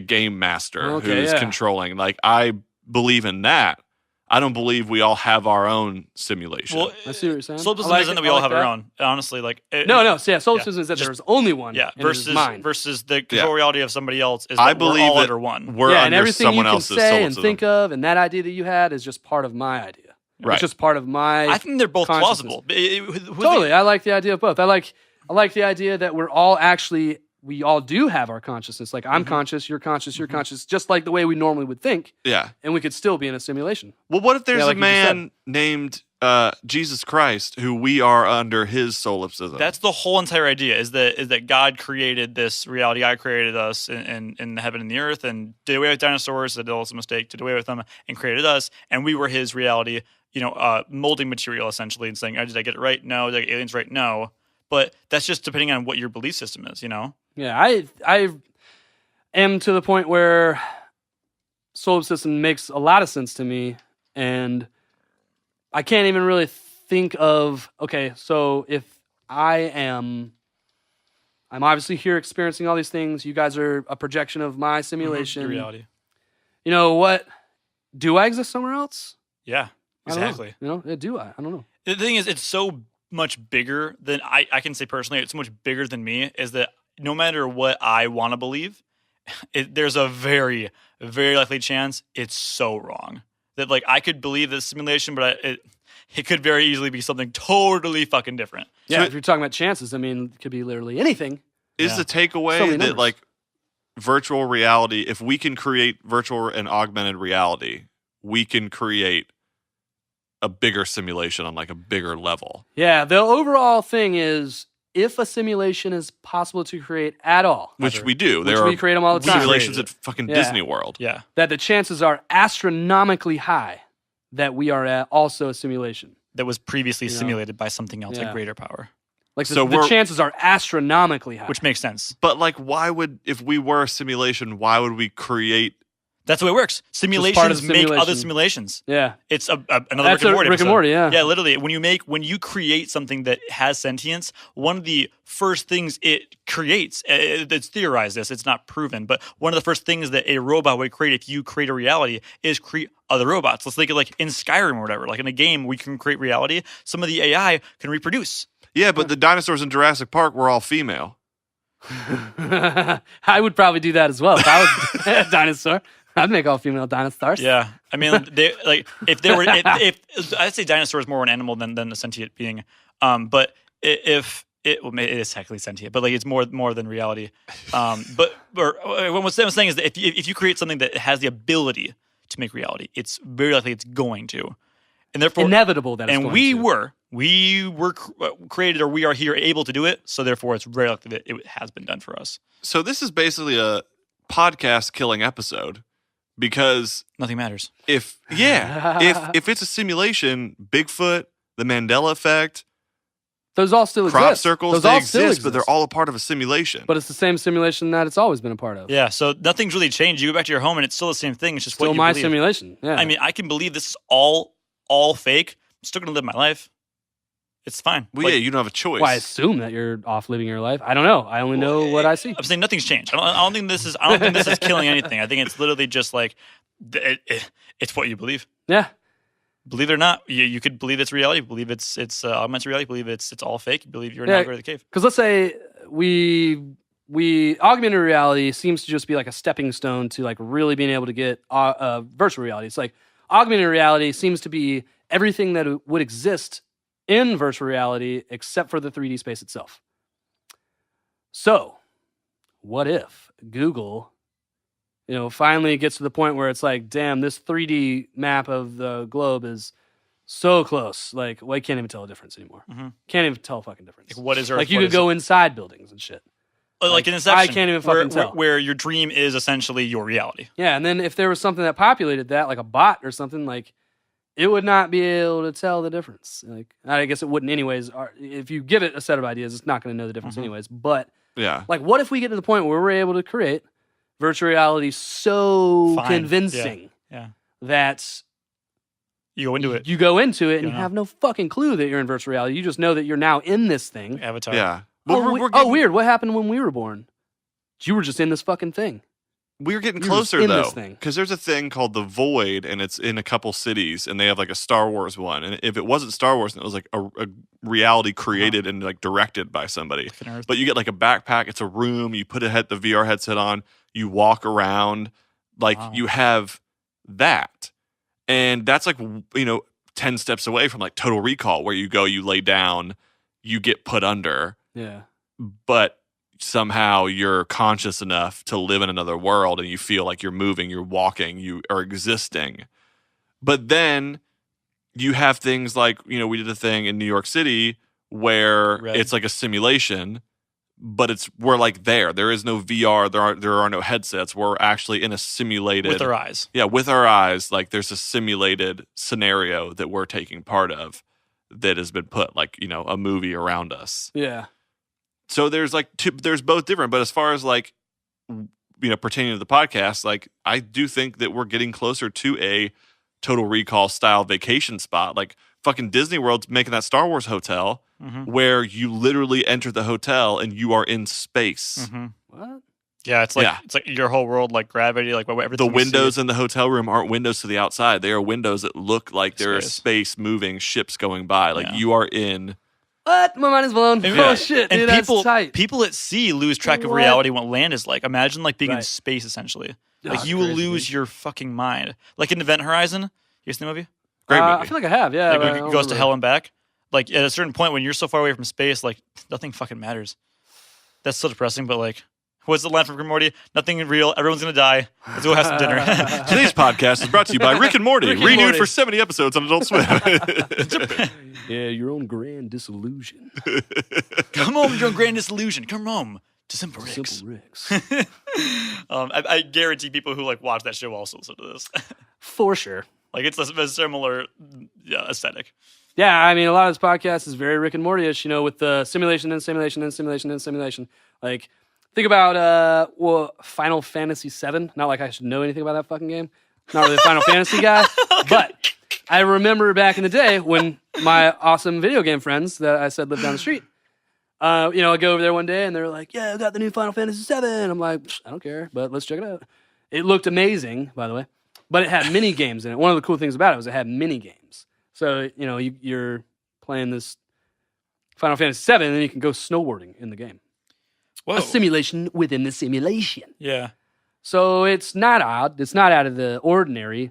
S2: game master
S3: Okay,
S2: who's
S3: yeah.
S2: controlling. Like, I believe in that. I don't believe we all have our own simulation.
S4: Well,
S3: I see what you're saying.
S4: solipsism
S3: I like
S4: isn't
S3: it.
S4: that we
S3: I
S4: all
S3: like
S4: have
S3: that.
S4: our own. Honestly, like
S3: No. So yeah, solipsism is that
S4: Just-
S3: there's only one.
S4: yeah.
S3: and it is mine.
S4: Versus the control reality of somebody else is that
S2: I
S4: we're
S2: believe
S4: all
S2: that
S4: under one.
S2: we're
S3: yeah, and
S2: under
S3: everything you
S2: someone
S3: can
S2: else's
S3: say and
S2: solipsism.
S3: think of, and that idea that you had is just part of my idea.
S2: Right.
S3: It's just part of my.
S4: I think they're both
S3: consciousness.
S4: plausible.
S3: Totally, I like the idea of both. I like the idea that we all do have our consciousness. Like I'm conscious, you're conscious, you're conscious, just like the way we normally would think,
S2: Yeah.
S3: and we could still be in a simulation.
S2: Well, what if there's
S3: Yeah, like
S2: a
S3: you just
S2: man named Jesus Christ who we are under his solipsism?
S4: That's the whole entire idea. Is that God created this reality? God created us in the heaven and the earth, and did away with dinosaurs. That was a mistake. Did away with them and created us, and we were His reality. Molding material essentially, and saying, "Did I get it right? No. Did I get aliens right? No." But that's just depending on what your belief system is.
S3: Yeah, I am to the point where solipsism makes a lot of sense to me, and I can't even really think of, okay, so if I'm obviously here experiencing all these things, you guys are a projection of my simulation.
S4: Your reality.
S3: You know what? Do I exist somewhere else?
S4: Yeah.
S3: I don't know.
S4: Exactly.
S3: Do I? I don't know.
S4: The thing is, it's so much bigger than I can say personally. It's so much bigger than me. Is that no matter what I want to believe, there's a very, very likely chance it's so wrong. That like I could believe this simulation, but it could very easily be something totally fucking different.
S3: Yeah,
S2: So
S3: if you're talking about chances, I mean, it could be literally anything.
S2: Is the
S3: So many
S2: takeaway that
S3: numbers.
S2: like virtual reality, if we can create virtual and augmented reality, we can create a bigger simulation on like a bigger level.
S3: Yeah, the overall thing is if a simulation is possible to create at all,
S2: Which we do.
S3: which
S2: There
S3: we
S2: are
S3: create them all the time,
S2: simulations at fucking
S3: Yeah.
S2: Disney World.
S4: Yeah.
S3: that the chances are astronomically high that we are at also a simulation.
S4: That was previously
S3: You know.
S4: simulated by something else,
S3: Yeah.
S4: like greater power,
S3: Like
S2: So
S3: the
S2: we're-
S3: chances are astronomically high.
S4: which makes sense.
S2: But like, why would, if we were a simulation, why would we create?
S4: That's the way it works.
S3: part of
S4: Simulations
S3: the
S4: make other
S3: simulation.
S4: simulations.
S3: yeah,
S4: It's another
S3: that's
S4: Rick and Morty.
S3: Rick and
S4: episode.
S3: Morty. Yeah,
S4: Yeah, literally. When you create something that has sentience, one of the first things it creates, it's theorized this, it's not proven, but one of the first things that a robot would create if you create a reality is create other robots. Let's think of like in Skyrim or whatever. Like in a game, we can create reality. Some of the AI can reproduce.
S2: Yeah, but the dinosaurs in Jurassic Park were all female.
S3: I would probably do that as well if I was a dinosaur. I'd make all female dinosaurs.
S4: Yeah, I mean, they like if they were, if I'd say dinosaur is more an animal than a sentient being. But if it is technically sentient, but like it's more than reality. But what I'm saying is that if you create something that has the ability to make reality, it's very likely it's going to, and therefore
S3: Inevitable that it's
S4: and
S3: going
S4: we
S3: to.
S4: were created, or we are here able to do it. So therefore, it's very likely that it has been done for us.
S2: So this is basically a podcast killing episode because
S4: Nothing matters.
S2: if it's a simulation, Bigfoot, the Mandela effect,
S3: Those all still
S2: crop
S3: exist.
S2: circles,
S3: Those
S2: they
S3: all still
S2: exist, but they're all a part of a simulation.
S3: But it's the same simulation that it's always been a part of.
S4: Yeah. So nothing's really changed. You go back to your home, and it's still the same thing. It's just
S3: Still
S4: what you
S3: my
S4: believe.
S3: simulation. Yeah.
S4: I mean, I can believe this is all fake. I'm still gonna live my life. It's fine.
S2: Well, yeah, you don't have a choice.
S3: well, I assume that you're off living your life. I don't know. I only know what I see.
S4: I'm saying nothing's changed. I don't think this is killing anything. I think it's literally just like it's what you believe.
S3: Yeah.
S4: Believe it or not, you could believe it's reality. Believe it's augmented reality. Believe it's all fake. Believe you're in
S3: Yeah.
S4: Algorithm Cave.
S3: Because let's say we augmented reality seems to just be like a stepping stone to like really being able to get virtual reality. It's like augmented reality seems to be everything that would exist in virtual reality except for the 3D space itself. So, what if Google, finally gets to the point where it's like, damn, this 3D map of the globe is so close. Like, well, you can't even tell a difference anymore.
S4: Mhm.
S3: Can't even tell a fucking difference.
S4: Like, what is Earth?
S3: Like, you
S4: What
S3: could
S4: is
S3: go inside buildings and shit.
S4: like in
S3: I
S4: Inception.
S3: can't even fucking tell.
S4: Where your dream is essentially your reality.
S3: Yeah, and then if there was something that populated that, like a bot or something, like it would not be able to tell the difference. Like, I guess it wouldn't anyways. If you give it a set of ideas, it's not going to know the difference anyways. But
S2: Yeah.
S3: like, what if we get to the point where we're able to create virtual reality so
S4: Fine.
S3: convincing
S4: Yeah.
S3: that
S4: You go into it.
S3: you go into it and
S4: You
S3: you
S4: know.
S3: have no fucking clue that you're in virtual reality. You just know that you're now in this thing.
S4: Avatar.
S2: Yeah.
S3: Oh,
S2: Well,
S3: we-
S2: getting,
S3: weird. What happened when we were born? You were just in this fucking thing.
S2: We're getting
S3: You're just
S2: closer
S3: in
S2: though,
S3: this thing.
S2: because there's a thing called the Void, and it's in a couple cities, and they have like a Star Wars one. And if it wasn't Star Wars, and it was like a reality created and like directed by somebody.
S4: Fucking Earth.
S2: But you get like a backpack. It's a room. You put the VR headset on. You walk around. Like
S4: Wow.
S2: you have that, and that's like 10 steps away from like Total Recall, where you go, you lay down, you get put under,
S3: Yeah.
S2: but somehow you're conscious enough to live in another world and you feel like you're moving, you're walking, you are existing. But then you have things like, we did a thing in New York City where
S4: Red.
S2: it's like a simulation, but we're like there. There is no VR, there are no headsets. We're actually in a simulated
S4: With our eyes.
S2: Yeah, with our eyes, like there's a simulated scenario that we're taking part of that has been put like, a movie around us.
S3: Yeah.
S2: So there's like there's both different, but as far as like pertaining to the podcast, like I do think that we're getting closer to a Total Recall style vacation spot. Like fucking Disney World's making that Star Wars hotel
S4: Mhm.
S2: where you literally enter the hotel and you are in space.
S4: Mhm.
S3: What?
S4: Yeah, it's like
S2: Yeah.
S4: it's like your whole world, like gravity, like everything.
S2: The windows in the hotel room aren't windows to the outside. They are windows that look like there is
S4: Space.
S2: space moving, ships going by. Like
S4: Yeah.
S2: you are in.
S3: What? My mind is blown.
S4: And-
S3: Oh shit,
S4: And
S3: dude,
S4: people,
S3: that's tight.
S4: people at sea lose track of
S3: What?
S4: reality. What land is like. Imagine like being in
S3: Right.
S4: space essentially.
S3: Oh,
S4: Like
S3: it's
S4: you will
S3: crazy,
S4: lose
S3: dude.
S4: your fucking mind. Like in Event Horizon, You seen the movie?
S2: Great movie.
S3: I feel like I have. Yeah,
S4: Like,
S3: but I
S4: when
S3: don't
S4: it goes to
S3: remember.
S4: hell and back. Like at a certain point when you're so far away from space, like nothing fucking matters. That's so depressing. But like, what's the line from Rick and Morty? Nothing real. Everyone's gonna die. Let's go have some dinner.
S2: Today's podcast is brought to you by Rick and Morty,
S3: Rick and
S2: renewed
S3: Morty.
S2: for 70 episodes on Adult Swim.
S3: Yeah, your own grand disillusion.
S4: Come home, your own grand disillusion. Come home to Simple Ricks.
S3: Simple Ricks.
S4: I guarantee people who like watch that show also listen to this.
S3: For sure.
S4: Like it's a similar aesthetic.
S3: Yeah, I mean, a lot of this podcast is very Rick and Morty-ish, with the simulation and simulation and simulation and simulation. Like, think about Final Fantasy VII. Not like I should know anything about that fucking game. Not really a Final Fantasy guy, but I remember back in the day when my awesome video game friends that I said lived down the street, I go over there one day and they're like, "Yeah, I got the new Final Fantasy VII." I'm like, "I don't care, but let's check it out." It looked amazing, by the way, but it had mini games in it. One of the cool things about it was it had mini games. So, you're playing this Final Fantasy VII, and then you can go snowboarding in the game.
S4: Whoa.
S3: A simulation within the simulation.
S4: Yeah.
S3: So it's not odd. It's not out of the ordinary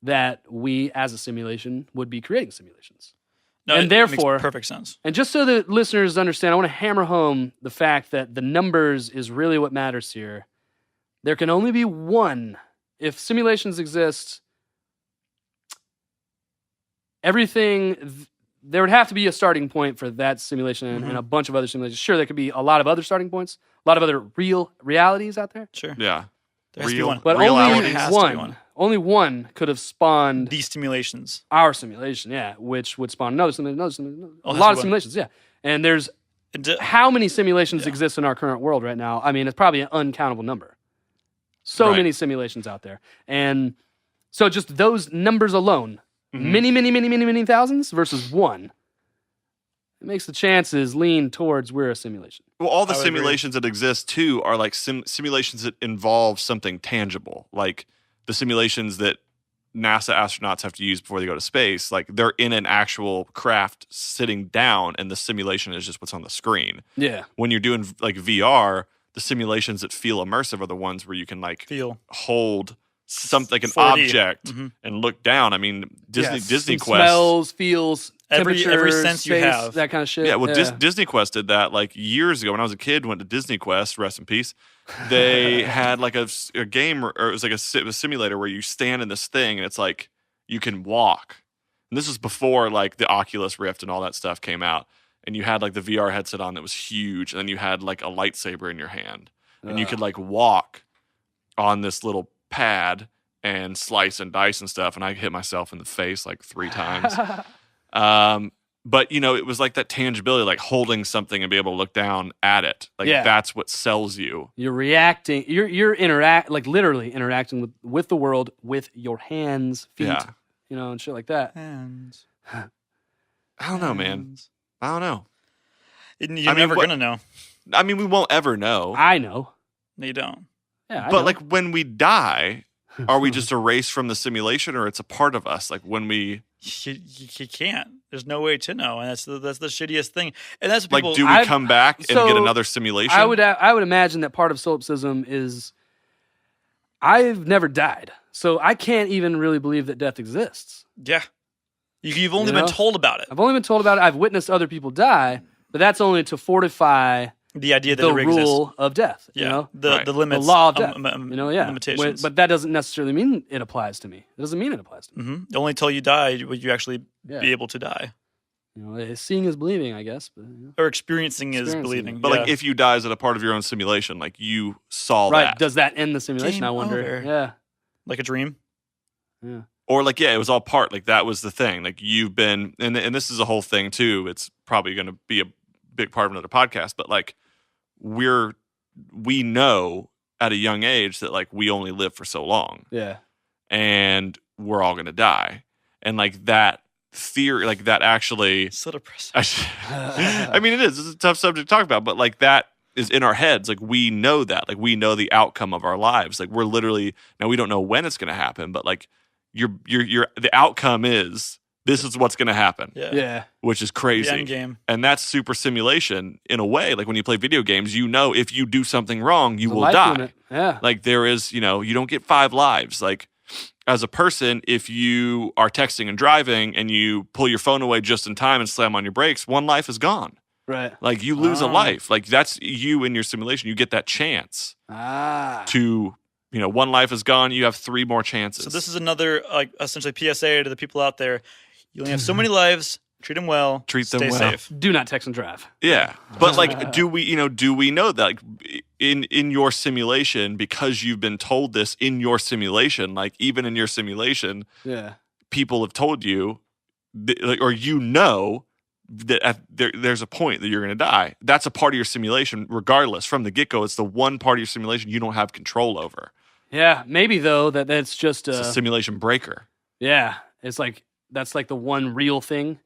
S3: that we, as a simulation, would be creating simulations.
S4: No,
S3: And
S4: it
S3: therefore-
S4: makes perfect sense.
S3: And just so that listeners understand, I want to hammer home the fact that the numbers is really what matters here. There can only be one. If simulations exist, there would have to be a starting point for that simulation and a bunch of other simulations. Sure, there could be a lot of other starting points, a lot of other real realities out there,
S4: Sure.
S2: Yeah.
S4: There has to be
S2: Real-
S4: one.
S3: but
S2: Real
S3: only
S2: realities.
S4: Has to be
S3: one,
S4: one.
S3: only one could have spawned
S4: These simulations.
S3: our simulation, yeah, which would spawn another simulation,
S4: Oh,
S3: a
S4: has
S3: lot
S4: to
S3: of
S4: be one.
S3: simulations, yeah. And there's
S4: And,
S3: how many simulations
S4: Yeah.
S3: exist in our current world right now? I mean, it's probably an uncountable number. So
S2: Right.
S3: many simulations out there. And so just those numbers alone,
S4: Mhm.
S3: many thousands versus one, it makes the chances lean towards we're a simulation.
S2: Well, all the
S4: I would agree.
S2: simulations that exist too are like simulations that involve something tangible, like the simulations that NASA astronauts have to use before they go to space. Like they're in an actual craft sitting down, and the simulation is just what's on the screen.
S3: Yeah.
S2: When you're doing like VR, the simulations that feel immersive are the ones where you can like
S4: feel.
S2: hold something, like an
S4: 4D.
S2: object,
S4: Mhm.
S2: and look down. I mean, Disney
S3: Some
S2: Quest.
S3: smells, feels,
S4: Every
S3: temperature,
S4: sense you
S3: space,
S4: have.
S3: that kind of shit.
S2: Yeah, well, Disney Quest did that like years ago when I was a kid. Went to Disney Quest, rest in peace. They had like a game, or it was like a simulator where you stand in this thing and it's like you can walk. And this was before like the Oculus Rift and all that stuff came out. And you had like the VR headset on that was huge, and then you had like a lightsaber in your hand, and you could like walk on this little pad and slice and dice and stuff. And I hit myself in the face like 3 times. But it was like that tangibility, like holding something and be able to look down at it. Like
S3: Yeah.
S2: that's what sells you.
S3: You're reacting. You're literally interacting with the world with your hands, feet,
S2: Yeah.
S3: and shit like that.
S4: Hands.
S2: I don't know, man. I don't know.
S4: You're
S2: I mean,
S4: never
S2: what-
S4: gonna know.
S2: I mean, we won't ever know.
S3: I know.
S4: No, you don't.
S3: Yeah, I
S2: But
S3: know.
S2: like when we die, are we just erased from the simulation, or it's a part of us? Like when we
S4: You can't. There's no way to know, and that's the shittiest thing. And that's what
S2: like,
S4: people.
S2: do we come back and
S3: so
S2: get another simulation?
S3: I would imagine that part of solipsism is I've never died, so I can't even really believe that death exists.
S4: Yeah. You've only
S3: You
S4: been
S3: know?
S4: told about it.
S3: I've only been told about it. I've witnessed other people die, but that's only to fortify
S4: The idea that
S3: the
S4: it exists.
S3: rule of death.
S4: Yeah.
S3: You know,
S2: Right.
S4: The limits.
S3: law of death. Yeah.
S4: Limitations.
S3: But that doesn't necessarily mean it applies to me. It doesn't mean it applies to me.
S4: Only till you die would you actually
S3: Yeah.
S4: be able to die.
S3: Seeing is believing, I guess. But,
S4: Or experiencing is
S3: Experiencing
S4: believing.
S3: it.
S2: But like
S4: Yeah.
S2: if you die as a part of your own simulation, like you saw
S3: right?
S2: that.
S3: Does that end the simulation?
S4: Game
S3: I wonder.
S4: over.
S3: Yeah.
S4: Like a dream.
S3: Yeah.
S2: Or like, yeah, it was all part. Like that was the thing. Like you've been, and this is a whole thing too. It's probably going to be a big part of another podcast. But like, we know at a young age that like we only live for so long,
S3: Yeah.
S2: and we're all going to die. And like that theory, like that actually,
S4: So depressing.
S2: I mean, it is. It's a tough subject to talk about, but like that is in our heads. Like we know that. Like we know the outcome of our lives. Like we're literally now we don't know when it's going to happen, but like the outcome is this is what's going to happen,
S4: Yeah.
S3: Yeah.
S2: which is
S4: The
S2: crazy.
S4: end game.
S2: And that's super simulation in a way. Like when you play video games, if you do something wrong, you
S3: There's a
S2: will
S3: life
S2: die.
S3: limit. Yeah.
S2: Like there is, you don't get 5 lives. Like as a person, if you are texting and driving and you pull your phone away just in time and slam on your brakes, one life is gone.
S3: Right.
S2: Like you lose a life. Like that's you in your simulation. You get that chance to, one life is gone. You have 3 more chances.
S4: So this is another like essentially PSA to the people out there. You only have so many lives. Treat them well. Stay safe.
S3: Do not text and drive.
S2: Yeah. But like, do we know that like in your simulation, because you've been told this in your simulation, like even in your simulation, people have told you that, or that there's a point that you're going to die. That's a part of your simulation, regardless. From the get-go, it's the one part of your simulation you don't have control over.
S3: Yeah, maybe though that's just
S2: it's a simulation breaker.
S3: Yeah, it's like that's like the one real thing.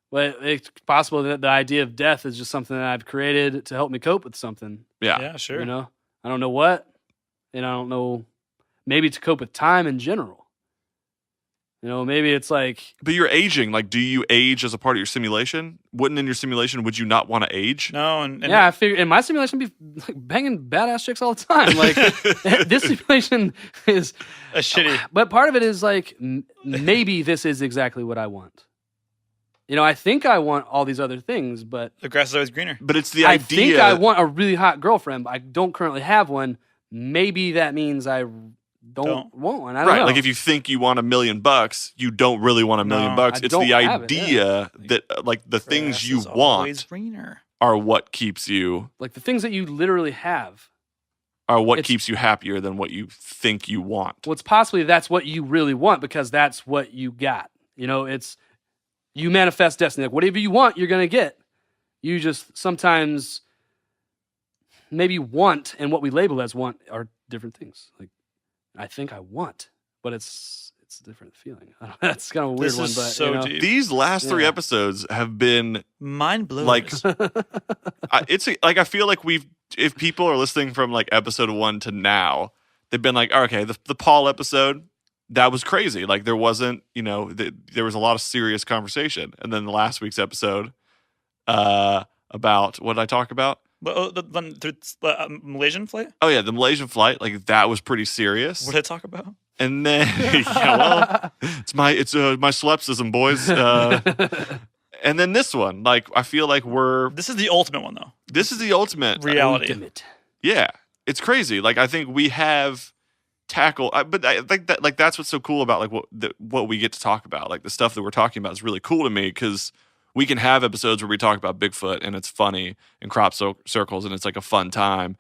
S3: But it's possible that the idea of death is just something that I've created to help me cope with something.
S2: Yeah,
S4: sure.
S3: I don't know what, and I don't know. Maybe to cope with time in general. Maybe it's like.
S2: But you're aging. Like, do you age as a part of your simulation? Wouldn't in your simulation would you not want to age?
S4: No, and
S3: I figure in my simulation be like banging badass chicks all the time. Like this simulation is
S4: a shitty.
S3: But part of it is like maybe this is exactly what I want. I think I want all these other things, but
S4: the grass is always greener.
S2: But it's the idea.
S3: I think I want a really hot girlfriend, but I don't currently have one. Maybe that means I don't want one. I don't know.
S2: Like if you think you want $1 million, you don't really want $1 million. It's the idea that like the things you want are what keeps you.
S3: Like the things that you literally have
S2: are what keeps you happier than what you think you want.
S3: Well, it's possibly that's what you really want because that's what you got. It's you manifest destiny. Like whatever you want, you're gonna get. You just sometimes maybe want and what we label as want are different things. Like I think I want, but it's a different feeling. That's kind of a weird one, but
S4: so deep.
S2: These last 3 episodes have been
S4: mind blowing.
S2: Like I feel like if people are listening from like episode 1 to now, they've been like, okay, the Paul episode, that was crazy. Like there wasn't, there was a lot of serious conversation. And then the last week's episode about, what did I talk about?
S4: The Malaysian flight?
S2: Oh yeah, the Malaysian flight. Like that was pretty serious.
S4: What did I talk about?
S2: And then, it's my solipsism, boys. And then this one, like I feel like
S4: This is the ultimate one, though.
S2: This is the ultimate
S4: reality.
S2: Yeah, it's crazy. Like I think we have tackled, but I think that like that's what's so cool about like what we get to talk about. Like the stuff that we're talking about is really cool to me because we can have episodes where we talk about Bigfoot and it's funny and crop circles and it's like a fun time.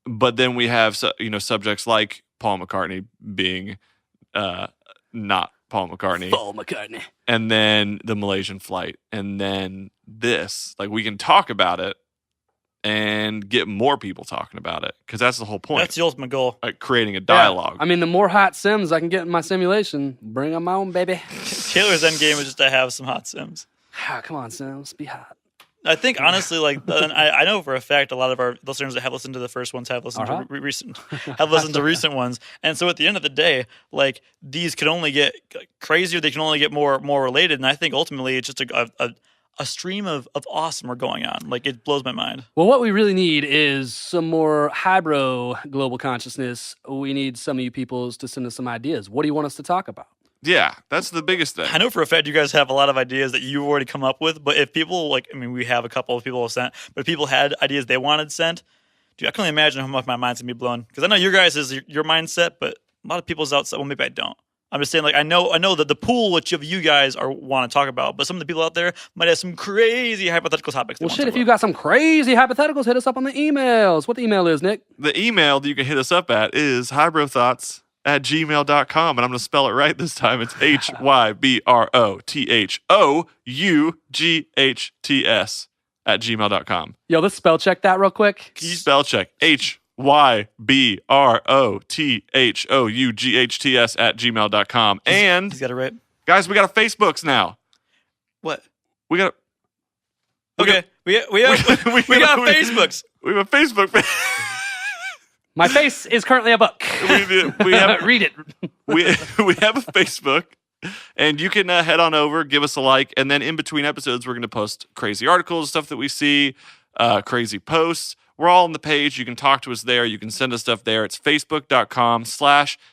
S2: But then we have, subjects like Paul McCartney being not Paul McCartney.
S3: Paul McCartney.
S2: And then the Malaysian flight. And then this. Like we can talk about it and get more people talking about it because that's the whole point.
S4: That's the ultimate goal.
S2: Like creating a dialogue.
S3: Yeah. I mean, the more hot sims I can get in my simulation, bring them on, baby.
S4: Taylor's end game is just to have some hot sims.
S3: Come on, sims, be hot.
S4: I think honestly, like I know for a fact, a lot of our listeners that have listened to the first ones have listened to recent ones, and so at the end of the day, like these can only get crazier. They can only get more related, and I think ultimately it's just a stream of awesome are going on. Like it blows my mind.
S3: Well, what we really need is some more hybro global consciousness. We need some of you peoples to send us some ideas. What do you want us to talk about?
S2: Yeah, that's the biggest thing.
S4: I know for a fact you guys have a lot of ideas that you've already come up with, but if people, we have a couple of people have sent, but if people had ideas they wanted sent, dude, I can only imagine how much my mind's going to be blown. Because I know your guys is your mindset, but a lot of people's outside, well, maybe I don't. I'm just saying, like, I know that the pool which of you guys want to talk about, but some of the people out there might have some crazy hypothetical topics.
S3: Well, shit, if you got some crazy hypotheticals, hit us up on the emails. What the email is, Nick?
S2: The email that you can hit us up at is hybrothoughts@gmail.com, and I'm going to spell it right this time. It's HYBROTHOUGHTS@gmail.com.
S3: Yo, let's spell check that real quick.
S2: Spell check. HYBROTHOUGHTS@gmail.com. And
S4: he's got it right.
S2: Guys, we got a Facebooks now.
S4: What?
S2: We got
S4: we have Facebooks.
S2: We have a Facebook page.
S3: My face is currently a book.
S2: We have
S3: Read it.
S2: we have a Facebook, and you can head on over, give us a like, and then in between episodes, we're going to post crazy articles, stuff that we see, crazy posts. We're all on the page. You can talk to us there. You can send us stuff there. It's facebook.com/,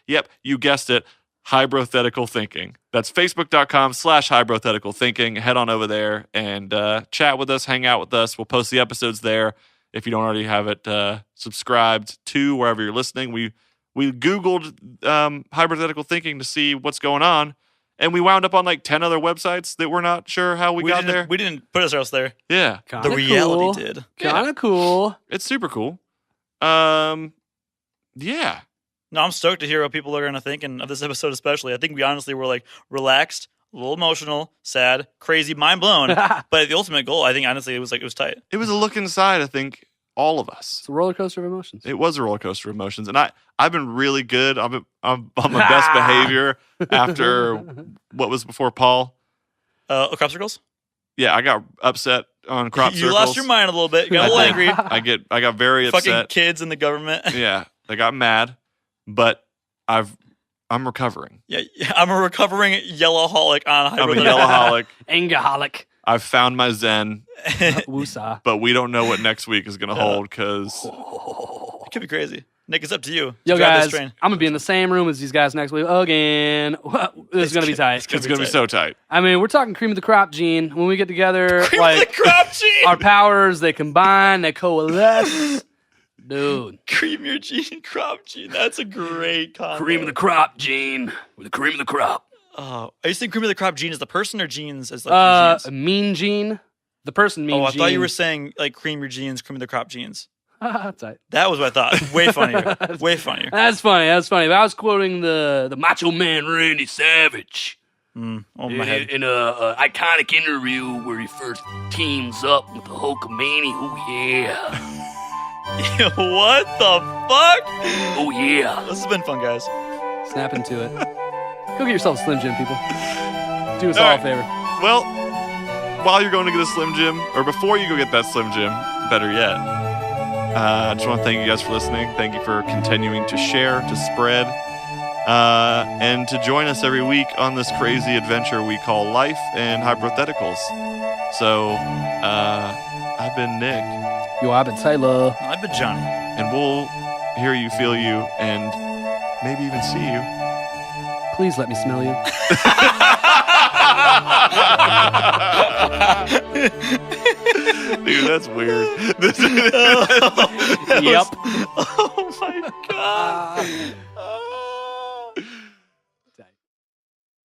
S2: yep, you guessed it, Hybrothetical Thinking. That's facebook.com/Hybrothetical Thinking. Head on over there and chat with us, hang out with us. We'll post the episodes there if you don't already have it subscribed to wherever you're listening. We Googled Hybrothetical Thinking to see what's going on, and we wound up on like 10 other websites that we're not sure how we got there.
S4: We didn't put ourselves there.
S2: Yeah.
S3: Kinda
S4: The reality
S3: cool.
S4: did.
S3: Kind of cool.
S2: It's super cool. Yeah.
S4: No, I'm stoked to hear what people are going to think, and of this episode especially. I think we honestly were like relaxed, a little emotional, sad, crazy, mind blown. But the ultimate goal, I think, honestly, it was tight.
S2: It was a look inside, I think, all of us.
S3: It's a roller coaster of emotions.
S2: It was a roller coaster of emotions, and I've been really good. I'm my best behavior after what was before Paul.
S4: Crop circles?
S2: Yeah, I got upset on crop
S4: You
S2: circles.
S4: lost your mind a little bit. You got a little angry.
S2: I got very
S4: Fucking
S2: upset.
S4: kids in the government.
S2: Yeah, I got mad, but I'm recovering.
S4: Yeah, I'm a recovering yellowholic on
S2: I'm a
S4: Hybrothetical.
S2: yellowholic.
S3: Angaholic.
S2: I've found my zen,
S3: Woosah.
S2: but we don't know what next week is going to hold because
S4: It could be crazy. Nick, it's up to you.
S3: Yo,
S4: to drive
S3: guys,
S4: this train.
S3: I'm going to be in the same room as these guys next week again. This is going to be tight.
S2: it's going to be so tight.
S3: I mean, we're talking cream of the crop, Gene. When we get together,
S4: Cream
S3: like,
S4: of the crop, gene.
S3: our powers, they combine, they coalesce. Dude.
S4: Cream your gene, crop gene. That's a great combo.
S3: Cream of the crop, Gene. With the cream of the crop.
S4: Oh, are you saying cream of the crop gene as the person or genes as like genes?
S3: Mean Gene. The person Mean
S4: Oh, I
S3: Gene.
S4: thought you were saying like cream your genes, cream of the crop genes.
S3: Tight.
S4: That was what I thought. Way funnier. Way funnier.
S3: That's funny. But I was quoting the Macho Man Randy Savage
S4: Oh, my head.
S3: in a iconic interview where he first teams up with the Hulkamania. Oh yeah,
S4: What the fuck?
S3: oh yeah.
S4: This has been fun, guys.
S3: Snap into it. Go get yourself a Slim Jim, people. Do us
S2: All
S3: all
S2: right.
S3: a favor.
S2: Well, while you're going to get a Slim Jim, or before you go get that Slim Jim, better yet, I just want to thank you guys for listening. Thank you for continuing to share, to spread, and to join us every week on this crazy adventure we call life and hypotheticals. So, I've been Nick,
S3: Yo, I've been Taylor.
S4: I've been Johnny.
S2: and we'll hear you, feel you, and maybe even see you.
S3: Please let me smell you.
S2: Dude, that's weird.
S3: Yep.
S4: Oh my god.